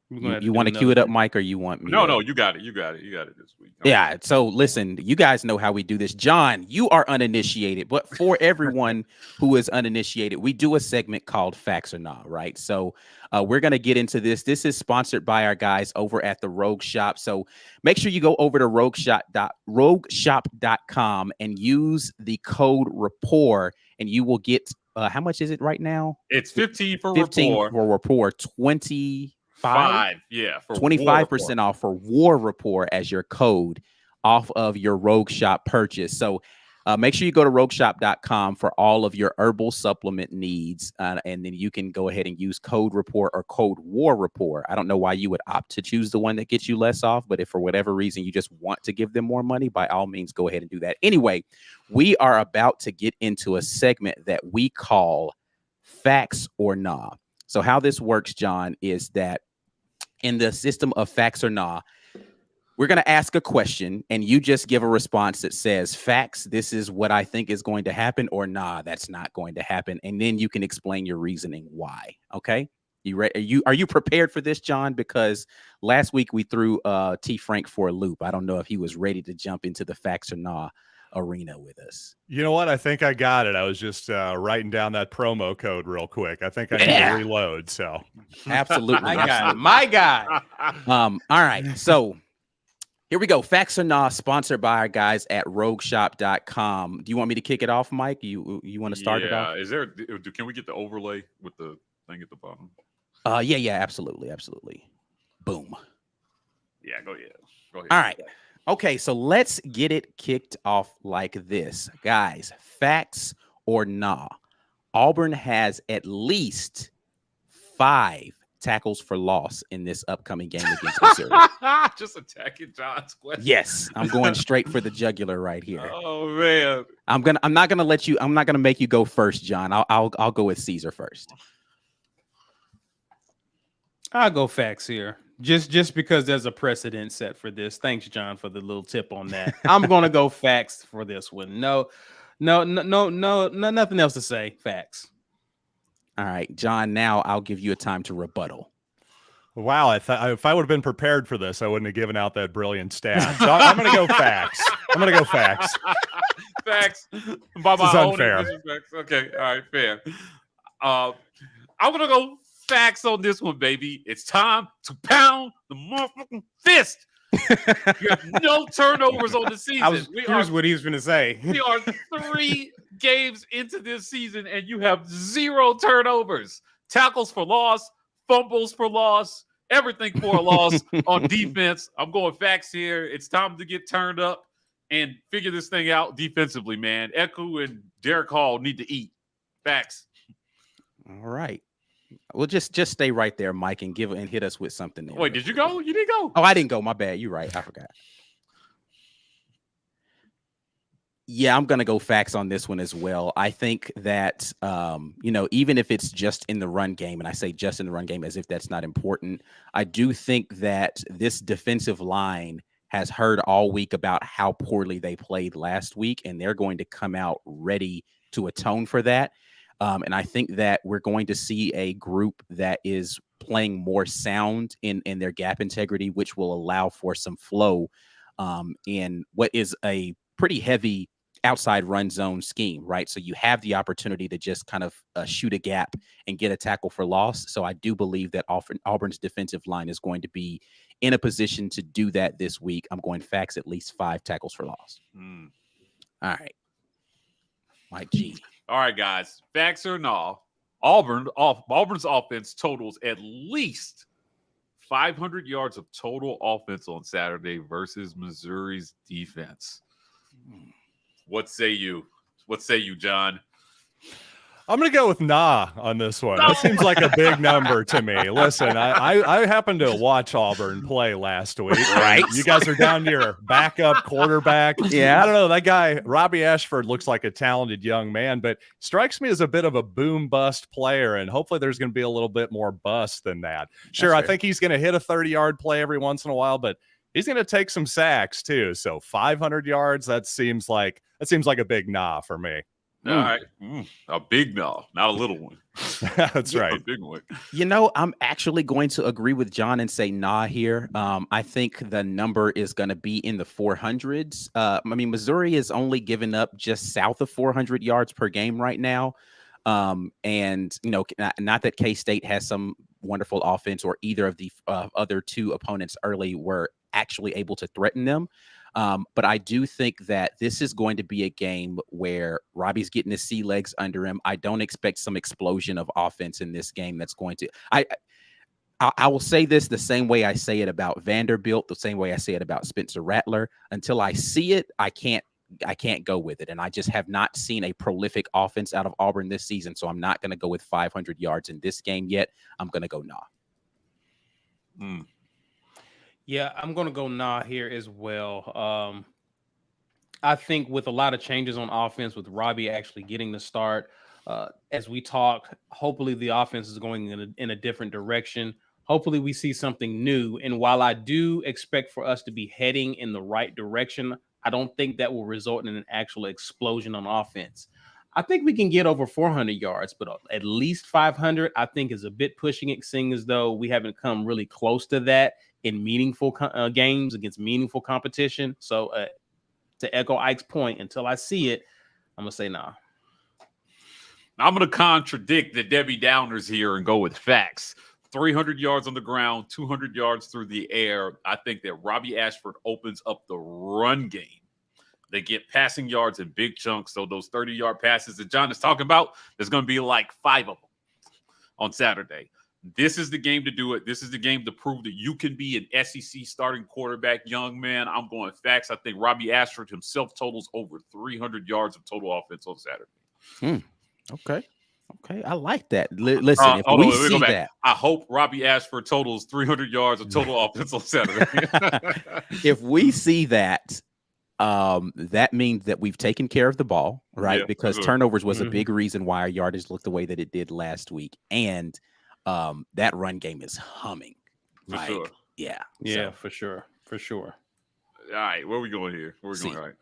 You want to cue it up, Mike, or you want me? No, you got it. You got it this week. Yeah. So listen, you guys know how we do this. John, you are uninitiated, but for everyone who is uninitiated, we do a segment called Facts or Nah, right? So we're going to get into this. This is sponsored by our guys over at the Rogue Shop. So make sure you go over to rogueshop.com and use the code Rapport, and you will get, how much is it right now? It's 15 for Rapport, 25, for 25% off for War Rapport as your code off of your Rogue Shop purchase. So make sure you go to rogueshop.com for all of your herbal supplement needs, and then you can go ahead and use code Rapport or code War Rapport. I don't know why you would opt to choose the one that gets you less off, but if for whatever reason you just want to give them more money, by all means go ahead and do that. Anyway, we are about to get into a segment that we call Facts or Nah. So how this works, John, is that in the system of Facts or Nah, we're going to ask a question, and you just give a response that says, facts, this is what I think is going to happen, or nah, that's not going to happen. And then you can explain your reasoning why. Okay? Are you prepared for this, John? Because last week we threw T. Frank for a loop. I don't know if he was ready to jump into the Facts or Nah arena with us. You know what? I think I got it. I was just writing down that promo code real quick. I think I need to reload. So absolutely. My guy. All right. So here we go. Facts or Nah, sponsored by our guys at rogueshop.com. Do you want me to kick it off, Mike? You want to start it off? Can we get the overlay with the thing at the bottom? Yeah, absolutely. Boom. Yeah, go ahead. All right. Okay, so let's get it kicked off like this. Guys, facts or nah, Auburn has at least 5 tackles for loss in this upcoming game against Missouri. Just attacking John's question. Yes, I'm going straight for the jugular right here. Oh man. I'm not gonna make you go first, John. I'll go with Caesar first. I'll go facts here. Just because there's a precedent set for this. Thanks, John, for the little tip on that. I'm gonna go facts for this one. No, nothing else to say. Facts. All right, John, now I'll give you a time to rebuttal. Wow, if I would have been prepared for this, I wouldn't have given out that brilliant stat. So I'm going to go facts. Facts. This is unfair. Okay, all right, fair. I'm going to go facts on this one, baby. It's time to pound the motherfucking fist. You have no turnovers on the season. Here's what he's going to say. We are 3 games into this season, and you have 0 turnovers. Tackles for loss, fumbles for loss, everything for a loss on defense. I'm going facts here. It's time to get turned up and figure this thing out defensively, man. Eku and Derek Hall need to eat. Facts. All right. Well, just stay right there, Mike, and hit us with something. Wait, did you go? You didn't go. Oh, I didn't go. My bad. You're right. I forgot. Yeah, I'm going to go facts on this one as well. I think that, even if it's just in the run game, and I say just in the run game as if that's not important, I do think that this defensive line has heard all week about how poorly they played last week, and they're going to come out ready to atone for that. And I think that we're going to see a group that is playing more sound in their gap integrity, which will allow for some flow in what is a pretty heavy outside run zone scheme, right? So you have the opportunity to just kind of shoot a gap and get a tackle for loss. So I do believe that Auburn's defensive line is going to be in a position to do that this week. I'm going facts at least 5 tackles for loss. All right. Mike G. All right, guys. Facts or no? Auburn's offense totals at least 500 yards of total offense on Saturday versus Missouri's defense. What say you? What say you, John? I'm going to go with nah on this one. That seems like a big number to me. Listen, I happened to watch Auburn play last week. Right. You guys are down to your backup quarterback. Yeah. I don't know. That guy, Robbie Ashford, looks like a talented young man, but strikes me as a bit of a boom bust player. And hopefully there's going to be a little bit more bust than that. Sure, I think he's going to hit a 30-yard play every once in a while, but he's going to take some sacks too. So 500 yards, that seems like a big nah for me. All right. A big no, not a little one. That's right. A big one. I'm actually going to agree with John and say nah here. I think the number is going to be in the 400s. Missouri is only giving up just south of 400 yards per game right now. And, not that K-State has some wonderful offense or either of the other two opponents early were actually able to threaten them. But I do think that this is going to be a game where Robbie's getting his sea legs under him. I don't expect some explosion of offense in this game that's going to I will say this the same way I say it about Vanderbilt, the same way I say it about Spencer Rattler. Until I see it, I can't go with it. And I just have not seen a prolific offense out of Auburn this season. So I'm not going to go with 500 yards in this game yet. I'm going to go nah. Yeah, I'm going to go nah here as well. I think with a lot of changes on offense, with Robbie actually getting the start, as we talk, hopefully the offense is going in a different direction. Hopefully we see something new. And while I do expect for us to be heading in the right direction, I don't think that will result in an actual explosion on offense. I think we can get over 400 yards, but at least 500, I think is a bit pushing it, seeing as though we haven't come really close to that in meaningful games against meaningful competition. So to echo Ike's point, until I see it, I'm going to say nah. I'm going to contradict the Debbie Downers here and go with facts. 300 yards on the ground, 200 yards through the air. I think that Robbie Ashford opens up the run game. They get passing yards in big chunks. So those 30-yard passes that John is talking about, there's going to be like 5 of them on Saturday. This is the game to do it. This is the game to prove that you can be an SEC starting quarterback, young man. I'm going facts. I think Robbie Ashford himself totals over 300 yards of total offense on Saturday. Okay. I like that. Listen, if we see that. I hope Robbie Ashford totals 300 yards of total offense on Saturday. If we see that, that means that we've taken care of the ball, right? Yeah, because turnovers was a big reason why our yardage looked the way that it did last week. And that run game is humming. For sure. Yeah, for sure. All right, where are we going here? Where are we going? All right.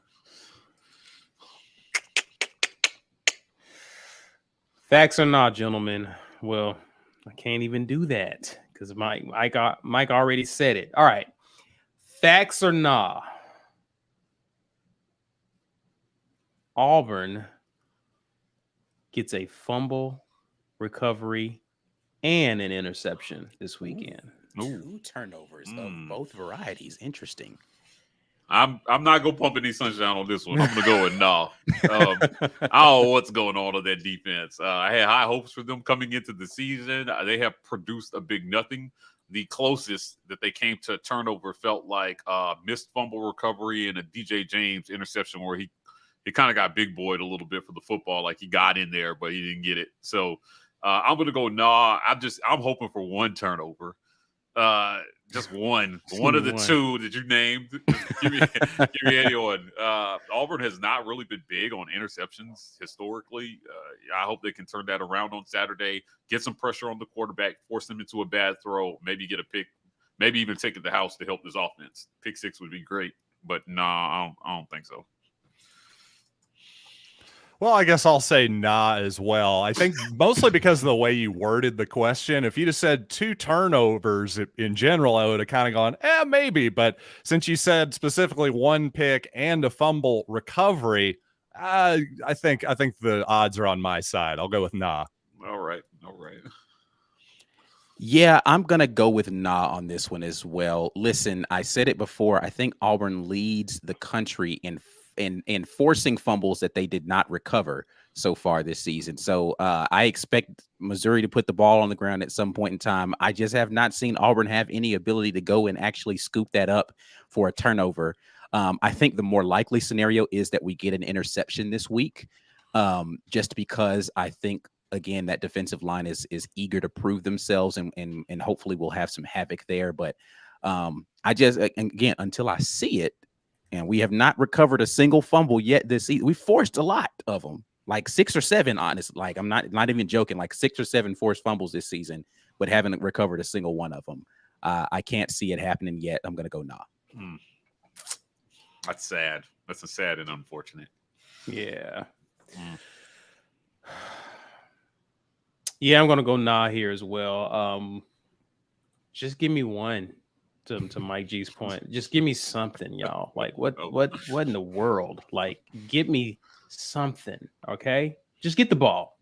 Facts or not, gentlemen? Well, I can't even do that because Mike already said it. All right. Facts or nah? Auburn gets a fumble, recovery, and an interception this weekend. Two turnovers of both varieties. Interesting. I'm not gonna pump any sunshine on this one. I'm gonna go with no. I don't know what's going on that defense. I had high hopes for them coming into the season. They have produced a big nothing. The closest that they came to a turnover felt like missed fumble recovery and a DJ James interception where he kind of got big boyed a little bit for the football. Like he got in there, but he didn't get it. So I'm gonna go no. I'm hoping for one turnover. Just one Just of give me the one. two that you named. give me anyone. Auburn has not really been big on interceptions historically. I hope they can turn that around on Saturday, get some pressure on the quarterback, force them into a bad throw, maybe get a pick, maybe even take it to the house to help this offense. Pick six would be great, but I don't think so. Well, I guess I'll say nah as well. I think mostly because of the way you worded the question. If you just said 2 turnovers in general, I would have kind of gone, maybe. But since you said specifically 1 pick and a fumble recovery, I think the odds are on my side. I'll go with nah. All right. Yeah, I'm going to go with nah on this one as well. Listen, I said it before. I think Auburn leads the country in forcing fumbles that they did not recover so far this season. So I expect Missouri to put the ball on the ground at some point in time. I just have not seen Auburn have any ability to go and actually scoop that up for a turnover. I think the more likely scenario is that we get an interception this week, just because I think, again, that defensive line is eager to prove themselves, and hopefully we'll have some havoc there. But I just, again, until I see it, and we have not recovered a single fumble yet this season. We forced a lot of them, like 6 or 7, honestly. Like, I'm not even joking, like 6 or 7 forced fumbles this season, but haven't recovered a single one of them. I can't see it happening yet. I'm going to go nah. That's sad. That's a sad and unfortunate. Yeah. Yeah, I'm going to go nah here as well. Just give me one. To Mike G's point, just give me something, y'all. Like, what in the world? Like, give me something, okay? Just get the ball,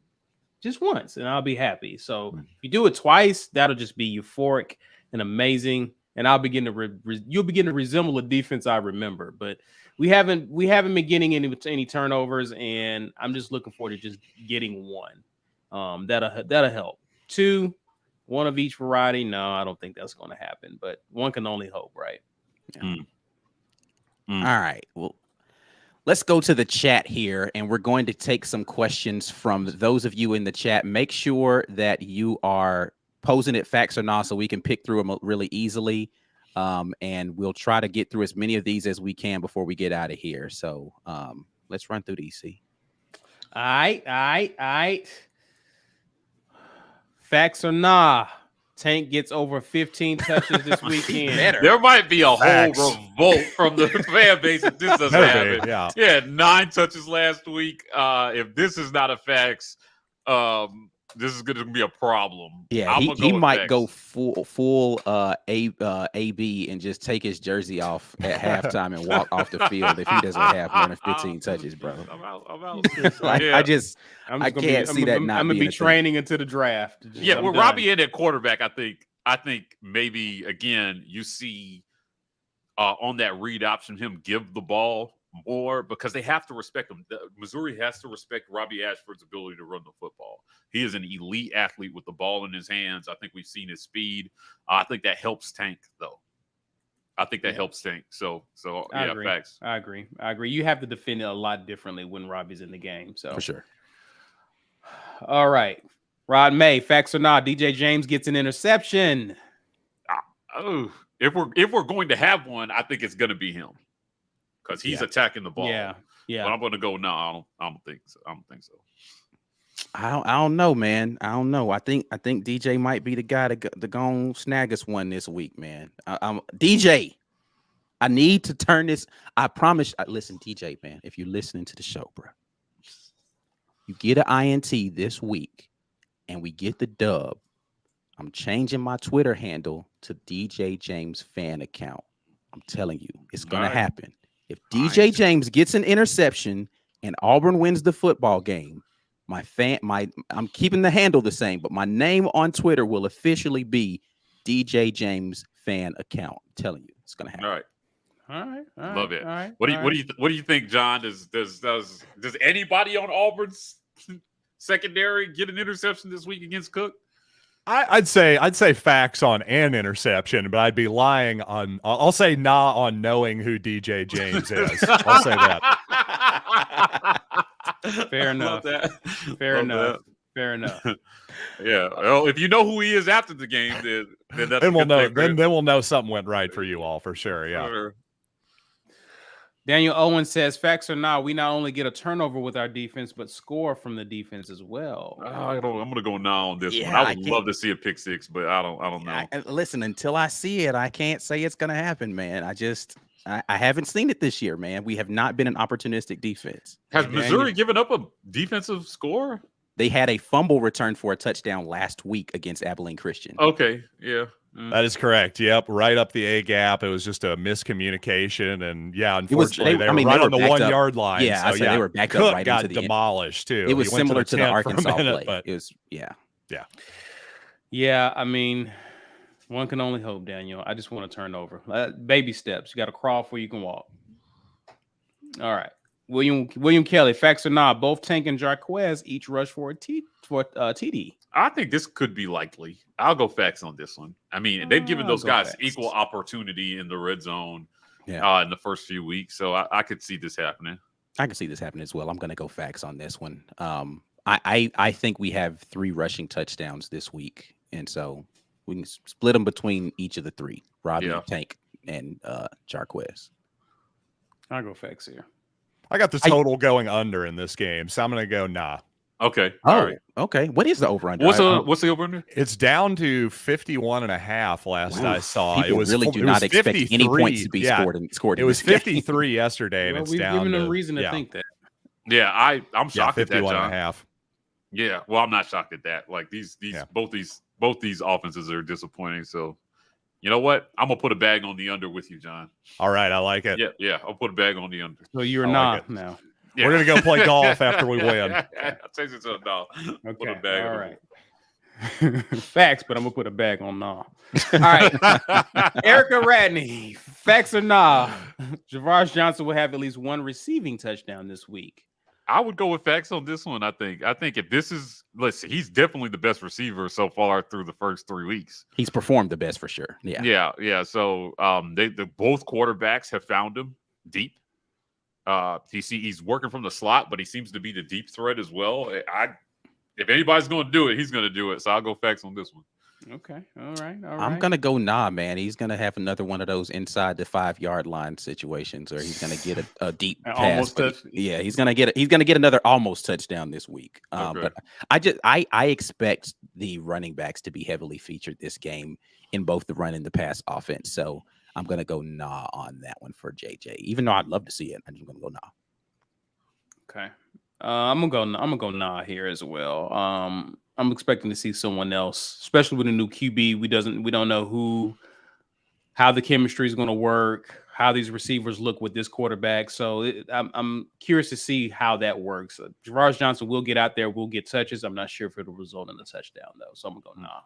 just once, and I'll be happy. So if you do it twice, that'll just be euphoric and amazing, and I'll begin to you'll begin to resemble a defense I remember. But we haven't been getting any turnovers, and I'm just looking forward to just getting one. That'll help. 2. One of each variety. No, I don't think that's going to happen, but one can only hope, right? Yeah. All right. Well, let's go to the chat here, and we're going to take some questions from those of you in the chat. Make sure that you are posing it facts or not, so we can pick through them really easily. And we'll try to get through as many of these as we can before we get out of here. So let's run through these. All right. Facts or nah, Tank gets over 15 touches this weekend. There might be a whole revolt from the fan base if this doesn't happen. Yeah. He had 9 touches last week. If this is not a facts, this is going to be a problem. Yeah, he might go full AB and just take his jersey off at halftime and walk off the field if he doesn't have more than 15 touches, bro. I'm out. Like, Yeah. I can't see that not I'm gonna being be a training into the draft. Yeah, with Robbie in at quarterback, I think maybe again you see on that read option him give the ball more because they have to respect him. Missouri has to respect Robbie Ashford's ability to run the football. He is an elite athlete with the ball in his hands. I think we've seen his speed. I think that helps Tank, though. I think that helps Tank. So I yeah, agree. facts. I agree. You have to defend it a lot differently when Robbie's in the game. So for sure. All right. Rod May, facts or not, DJ James gets an interception. If we're going to have one, I think it's going to be him. Because he's attacking the ball. Yeah. But I'm going to go, no, I don't think so. I don't know, man. I don't know. I think DJ might be the guy to go and snag us one this week, man. DJ, I need to turn this. I promise. Listen, DJ, man, if you're listening to the show, bro, you get an INT this week and we get the dub. I'm changing my Twitter handle to DJ James fan account. I'm telling you, it's going to happen. If DJ James gets an interception and Auburn wins the football game, I'm keeping the handle the same, but my name on Twitter will officially be DJ James fan account. I'm telling you, it's going to happen. All right. Love it. All right. What do you think, John? Does anybody on Auburn's secondary get an interception this week against Cook? I'd say facts on an interception, but I'd be lying on. I'll say nah on knowing who DJ James is. I'll say that. Fair enough. Fair enough. Fair enough. Yeah. Well, if you know who he is after the game, then that's Then a we'll good know. thing for him. Then we'll know something went right for you all for sure. Yeah. Sure. Daniel Owen says, facts or not, we not only get a turnover with our defense, but score from the defense as well. I'm going to go now on this one. Yeah, I I would can't- love to see a pick six, but I don't know. Listen, until I see it, I can't say it's going to happen, man. I haven't seen it this year, man. We have not been an opportunistic defense. Has Missouri given up a defensive score? They had a fumble return for a touchdown last week against Abilene Christian. Okay, yeah. That is correct. Yep, right up the A gap. It was just a miscommunication, and yeah, unfortunately, they were right on the 1 yard line. Yeah, so, they were backed up Cook right got into the demolished too. It was He went similar to the 10 for a Arkansas minute, play. but It was Yeah, I mean, one can only hope, Daniel. I just want to turn over. Baby steps. You got to crawl before you can walk. All right. William Kelly, facts or not, both Tank and Jarquez each rush for a TD. I think this could be likely. I'll go facts on this one. I mean, they've given those guys facts. equal opportunity in the red zone in the first few weeks, so I could see this happening. I can see this happening as well. I'm going to go facts on this one. I think we have 3 rushing touchdowns this week, and so we can split them between each of the 3, Robbie, Tank, and Jarquez. I'll go facts here. I got the total going under in this game, so I'm going to go nah. Okay. All right. Okay. What is the over-under? What's the over-under? It's down to 51.5 last I saw. People it was really do not expect any points to be scored. It was 53 yesterday, and Well, it's we've down given to them reason to think that. Yeah, I'm shocked at that, 51 John. and a half. Yeah, well, I'm not shocked at that. Like both these offenses are disappointing. So, you know what? I'm gonna put a bag on the under with you, John. All right, I like it. Yeah, I'll put a bag on the under. So you're I like not it. now. Yeah. We're gonna go play golf after we win. I'll change it to a no. Put a Okay. bag All on right. Facts, but I'm gonna put a bag on nah. All right. Erica Radney, facts or nah? Javarius Johnson will have at least 1 receiving touchdown this week. I would go with facts on this one. I think if this is, listen, he's definitely the best receiver so far through the first 3 weeks. He's performed the best for sure. Yeah. So both quarterbacks have found him deep. He's working from the slot, but he seems to be the deep threat as well. If anybody's going to do it, he's going to do it. So I'll go facts on this one. Okay. All right. I'm gonna go nah, man. He's gonna have another one of those inside the 5 yard line situations, or he's gonna get a deep pass. He's gonna get another almost touchdown this week. But I expect the running backs to be heavily featured this game in both the run and the pass offense. So I'm gonna go nah on that one for JJ. Even though I'd love to see it, I'm just gonna go nah. Okay. I'm gonna go nah here as well. I'm expecting to see someone else, especially with a new QB. We don't know how the chemistry is going to work, how these receivers look with this quarterback. So I'm curious to see how that works. Javarius Johnson will get out there, will get touches. I'm not sure if it'll result in a touchdown though. So I'm gonna go nah.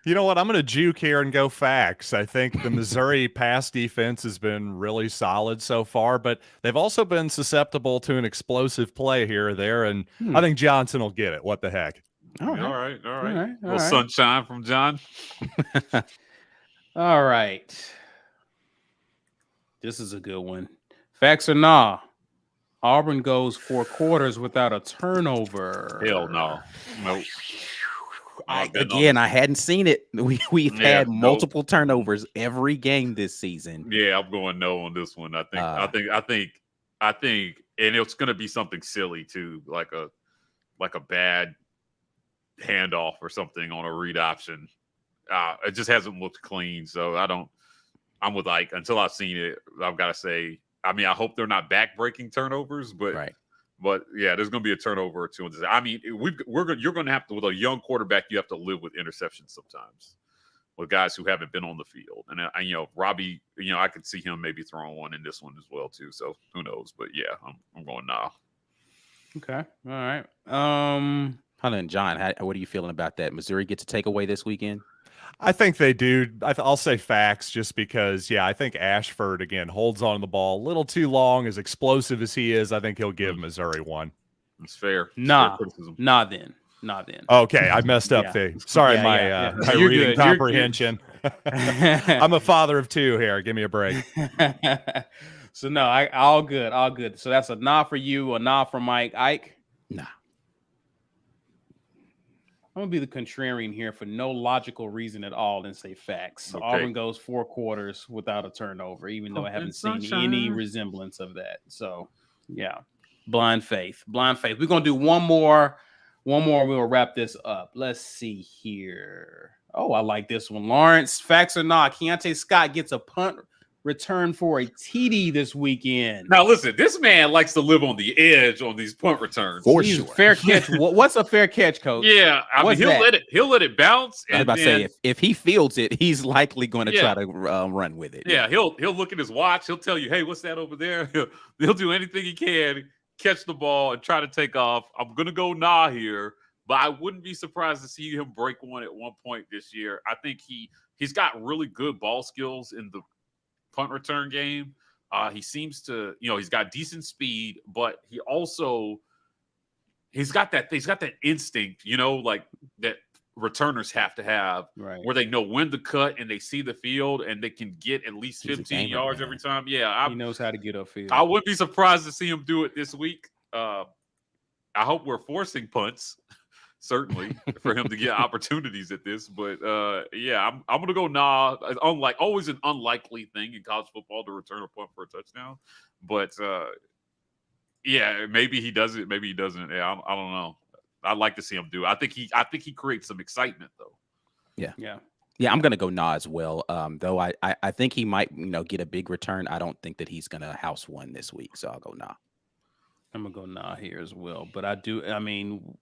You know what? I'm going to juke here and go facts. I think the Missouri pass defense has been really solid so far, but they've also been susceptible to an explosive play here or there, and I think Johnson will get it. What the heck? All right. Little sunshine from John. All right. This is a good one. Facts or nah? Auburn goes 4 quarters without a turnover. Hell no. Nope. I hadn't seen it. We've had multiple turnovers every game this season. Yeah, I'm going no on this one. I think, and it's going to be something silly too, like a bad handoff or something on a read option. It just hasn't looked clean. So I'm with Ike until I've seen it. I've got to say, I mean, I hope they're not back-breaking turnovers, but yeah, there's going to be a turnover or two. I mean, you're going to have to, with a young quarterback, you have to live with interceptions sometimes with guys who haven't been on the field. And Robbie, I could see him maybe throwing one in this one as well too. So who knows? But yeah, I'm going nah. Okay. All right. Hunter and John, what are you feeling about that? Missouri gets a takeaway this weekend? I think they do. I'll say facts just because, I think Ashford, again, holds on to the ball a little too long. As explosive as he is, I think he'll give Missouri one. It's fair. Nah then. Okay, I messed up there. Sorry, my reading comprehension. I'm a father of 2 here. Give me a break. So no, all good. So that's a nah for you, a nah for Mike. Ike? Nah. I'm gonna be the contrarian here for no logical reason at all and say facts. Okay. Auburn goes 4 quarters without a turnover, even though I haven't seen any resemblance of that. So, yeah, blind faith. We're gonna do one more. We'll wrap this up. Let's see here. Oh, I like this one. Lawrence, facts or not? Keontae Scott gets a punt return for a TD this weekend. Now listen, this man likes to live on the edge on these punt returns. For He's sure. Fair catch. What's a fair catch, coach? Yeah, I mean he'll let it bounce. I was about to say if he fields it, he's likely going to try to run with it. Yeah, he'll look at his watch. He'll tell you, "Hey, what's that over there?" He'll do anything he can, catch the ball and try to take off. I'm gonna go nah here, but I wouldn't be surprised to see him break one at one point this year. I think he's got really good ball skills in the punt return game. He seems to, he's got decent speed, but he's got that instinct, like that returners have to have, right, where they know when to cut and they see the field and they can get at least 15 yards every time. Yeah, he knows how to get upfield. I wouldn't be surprised to see him do it this week. I hope we're forcing punts. Certainly for him to get opportunities at this, but yeah, I'm gonna go nah. Always an unlikely thing in college football to return a punt for a touchdown, but yeah, maybe he does it, maybe he doesn't. Yeah, I don't know. I'd like to see him do it. I think he creates some excitement though. Yeah. I'm gonna go nah as well. Though I think he might get a big return. I don't think that he's gonna house one this week, so I'll go nah. I'm gonna go nah here as well, but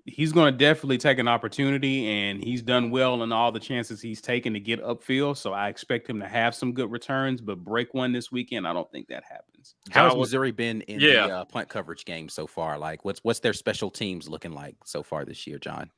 he's gonna definitely take an opportunity, and he's done well in all the chances he's taken to get upfield. So I expect him to have some good returns, but break one this weekend, I don't think that happens. How has Missouri been in the punt coverage game so far? Like, what's their special teams looking like so far this year, John?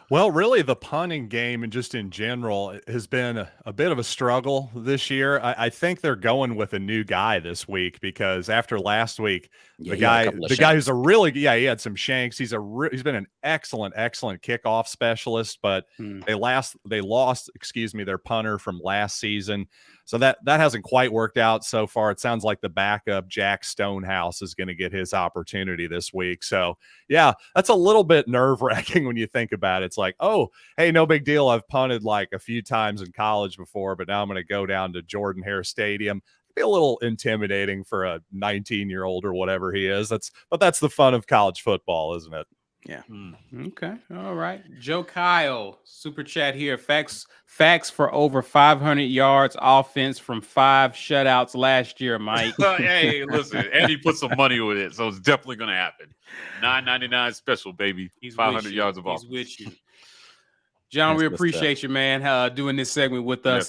Well, really, the punting game and just in general has been a bit of a struggle this year. I think they're going with a new guy this week because after last week, the guy who's he had some shanks. He's been an excellent kickoff specialist, but they lost, their punter from last season. So that hasn't quite worked out so far. It sounds like the backup, Jack Stonehouse, is going to get his opportunity this week. So, yeah, that's a little bit nerve-wracking when you think about it. It's like, oh, hey, no big deal. I've punted like a few times in college before, but now I'm going to go down to Jordan-Hare Stadium. It'd be a little intimidating for a 19-year-old or whatever he is. But that's the fun of college football, isn't it? Yeah. Okay. All right. Joe Kyle, super chat here. Facts for over 500 yards offense from 5 shutouts last year, Mike. Hey, listen, and he put some money with it, so it's definitely going to happen. $9.99 special, baby. He's 500 yards of offense. He's with you. John, we appreciate you, man, doing this segment with us.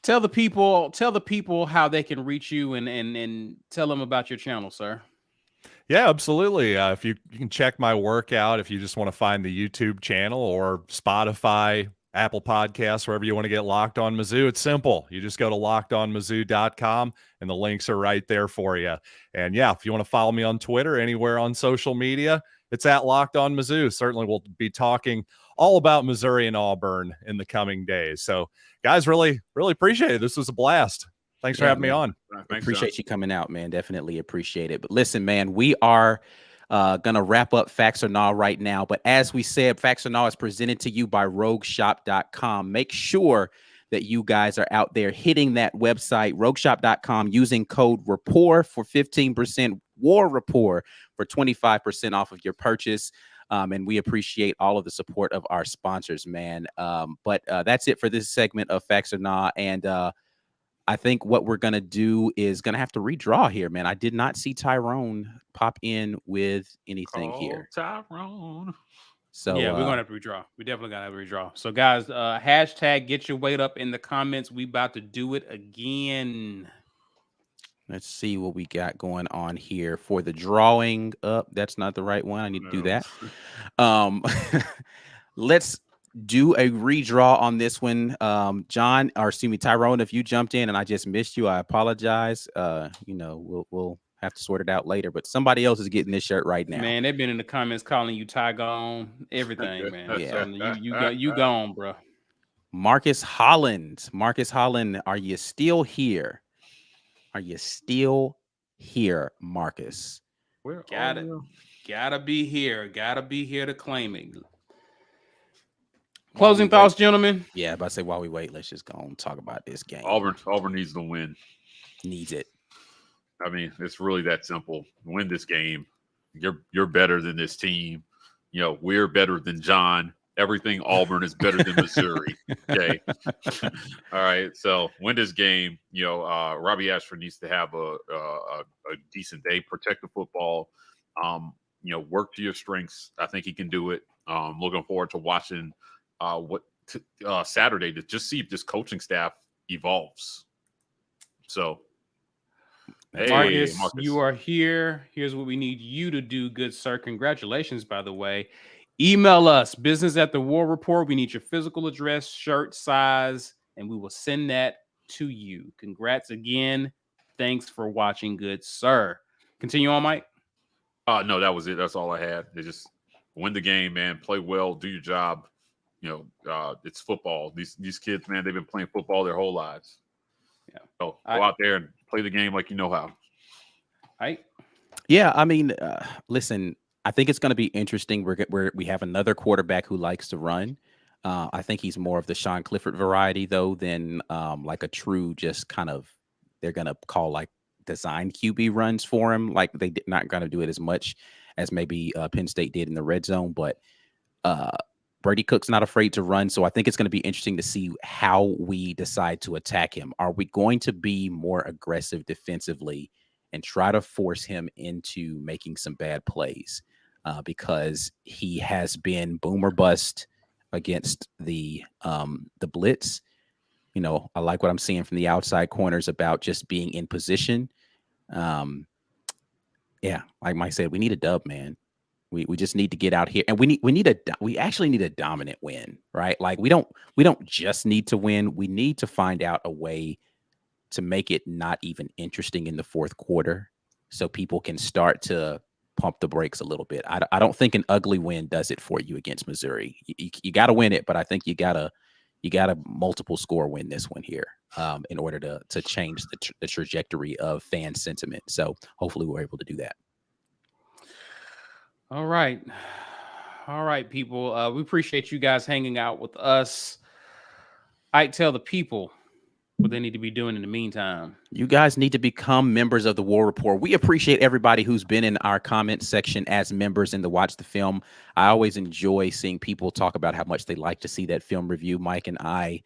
Tell the people how they can reach you and tell them about your channel, sir. Yeah, absolutely. If you can check my workout, if you just want to find the YouTube channel or Spotify, Apple Podcasts, wherever you want to get Locked On Mizzou, it's simple. You just go to lockedonmizzou.com and the links are right there for you. And yeah, if you want to follow me on Twitter, anywhere on social media, it's at Locked On Mizzou. Certainly we'll be talking all about Missouri and Auburn in the coming days. So guys, really, really appreciate it. This was a blast. Thanks for having me on. Appreciate you coming out, man. Definitely appreciate it. But listen, man, we are going to wrap up Facts or Nah right now. But as we said, Facts or Nah is presented to you by rogueshop.com. Make sure that you guys are out there hitting that website, rogueshop.com, using code rapport for 15%, War Rapport for 25% off of your purchase. And we appreciate all of the support of our sponsors, man. But that's it for this segment of Facts or Nah. And I think what we're going to do is going to have to redraw here, man. I did not see Tyrone pop in with anything here. Tyrone. So yeah, we're going to have to redraw. We definitely got to have to redraw. So guys, hashtag get your weight up in the comments. We about to do it again. Let's see what we got going on here for the drawing up. That's not the right one. I need to do that. Let's do a redraw on this one. Tyrone, if you jumped in and I just missed you, I apologize. We'll have to sort it out later, but somebody else is getting this shirt right now. Man, they've been in the comments calling you Tygone, everything, man. Yeah. So you gone, bro. Marcus Holland, are you still here? Are you still here, Marcus? Gotta be here. Gotta be here to claim it. Closing thoughts, gentlemen. Yeah, but I say while we wait, let's just go and talk about this game. Auburn needs to win. Needs it. I mean, it's really that simple. Win this game. You're better than this team. We're better than John. Everything Auburn is better than Missouri. Okay. All right. So win this game. Robbie Ashford needs to have a decent day. Protect the football. Work to your strengths. I think he can do it. Looking forward to watching Saturday to just see if this coaching staff evolves. So, hey, Marcus, you are here. Here's what we need you to do, good sir. Congratulations, by the way. Email us, business@the-war report. We need your physical address, shirt size, and we will send that to you. Congrats again. Thanks for watching, good sir. Continue on, Mike. No, that was it. That's all I had. They just win the game, man. Play well. Do your job. It's football. These kids, man, they've been playing football their whole lives. Yeah. So go out there and play the game like you know how. Right. Yeah, I mean, listen, I think it's going to be interesting. We have another quarterback who likes to run. I think he's more of the Sean Clifford variety, though, than like a true just kind of they're going to call like design QB runs for him. Like they not going to do it as much as maybe Penn State did in the red zone. But Brady Cook's not afraid to run. So I think it's going to be interesting to see how we decide to attack him. Are we going to be more aggressive defensively and try to force him into making some bad plays? Because he has been boom or bust against the blitz. I like what I'm seeing from the outside corners about just being in position. Yeah, like Mike said, we need a dub, man. We just need to get out here, and we actually need a dominant win, right? Like we don't just need to win. We need to find out a way to make it not even interesting in the fourth quarter, so people can start to pump the brakes a little bit. I don't think an ugly win does it for you against Missouri. You got to win it, but I think you got to multiple score win this one here in order to change the trajectory of fan sentiment. So hopefully we're able to do that. All right, people. We appreciate you guys hanging out with us. Ike, tell the people what they need to be doing in the meantime. You guys need to become members of the War Rapport. We appreciate everybody who's been in our comment section as members in the Watch the Film. I always enjoy seeing people talk about how much they like to see that film review. Mike and I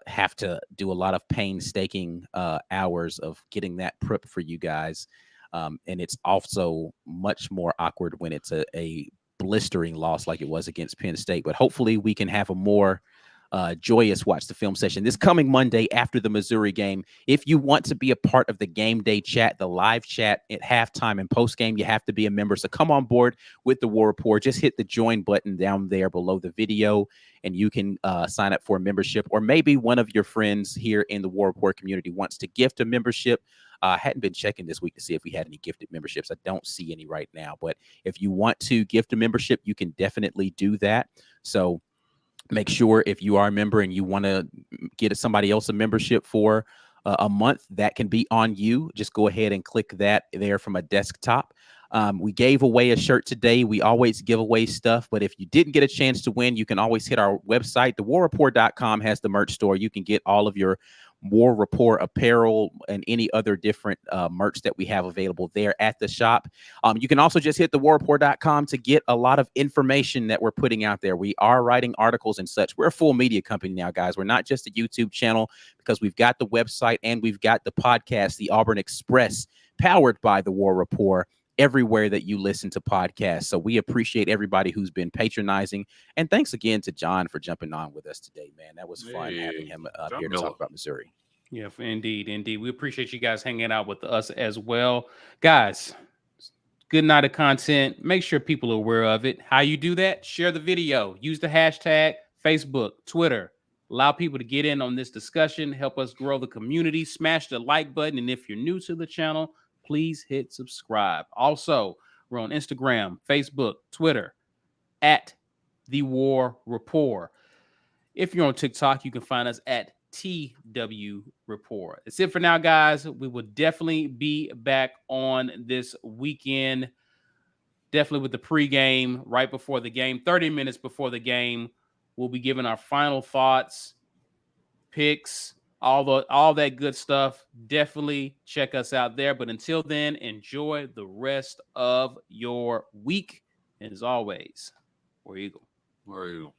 have to do a lot of painstaking hours of getting that prep for you guys. And it's also much more awkward when it's a blistering loss like it was against Penn State. But hopefully we can have a more joyous Watch the Film session this coming Monday after the Missouri game. If you want to be a part of the game day chat, the live chat at halftime and post game, you have to be a member. So come on board with the War Rapport. Just hit the join button down there below the video, and you can sign up for a membership. Or maybe one of your friends here in the War Rapport community wants to gift a membership. I hadn't been checking this week to see if we had any gifted memberships. I don't see any right now. But if you want to gift a membership, you can definitely do that. So make sure if you are a member and you want to get somebody else a membership for a month, that can be on you. Just go ahead and click that there from a desktop. We gave away a shirt today. We always give away stuff, but if you didn't get a chance to win, you can always hit our website. thewarreport.com has the merch store. You can get all of your War Rapport apparel and any other different merch that we have available there at the shop. You can also just hit thewarreport.com to get a lot of information that we're putting out there. We are writing articles and such. We're a full media company now, guys. We're not just a YouTube channel, because we've got the website and we've got the podcast, the Auburn Express, powered by the War Rapport, everywhere that you listen to podcasts. So we appreciate everybody who's been patronizing. And thanks again to John for jumping on with us today, man. That was fun having him here to talk about Missouri. Yeah, indeed. We appreciate you guys hanging out with us as well. Guys, good night of content. Make sure people are aware of it. How you do that? Share the video. Use the hashtag Facebook, Twitter. Allow people to get in on this discussion. Help us grow the community. Smash the like button. And if you're new to the channel, please hit subscribe. Also, we're on Instagram, Facebook, Twitter, at The War Rapport. If you're on TikTok, you can find us at TW Rapport. That's it for now, guys. We will definitely be back on this weekend. Definitely with the pregame right before the game, 30 minutes before the game. We'll be giving our final thoughts, picks, all that good stuff. Definitely check us out there. But until then, enjoy the rest of your week. And as always, War Eagle. War Eagle.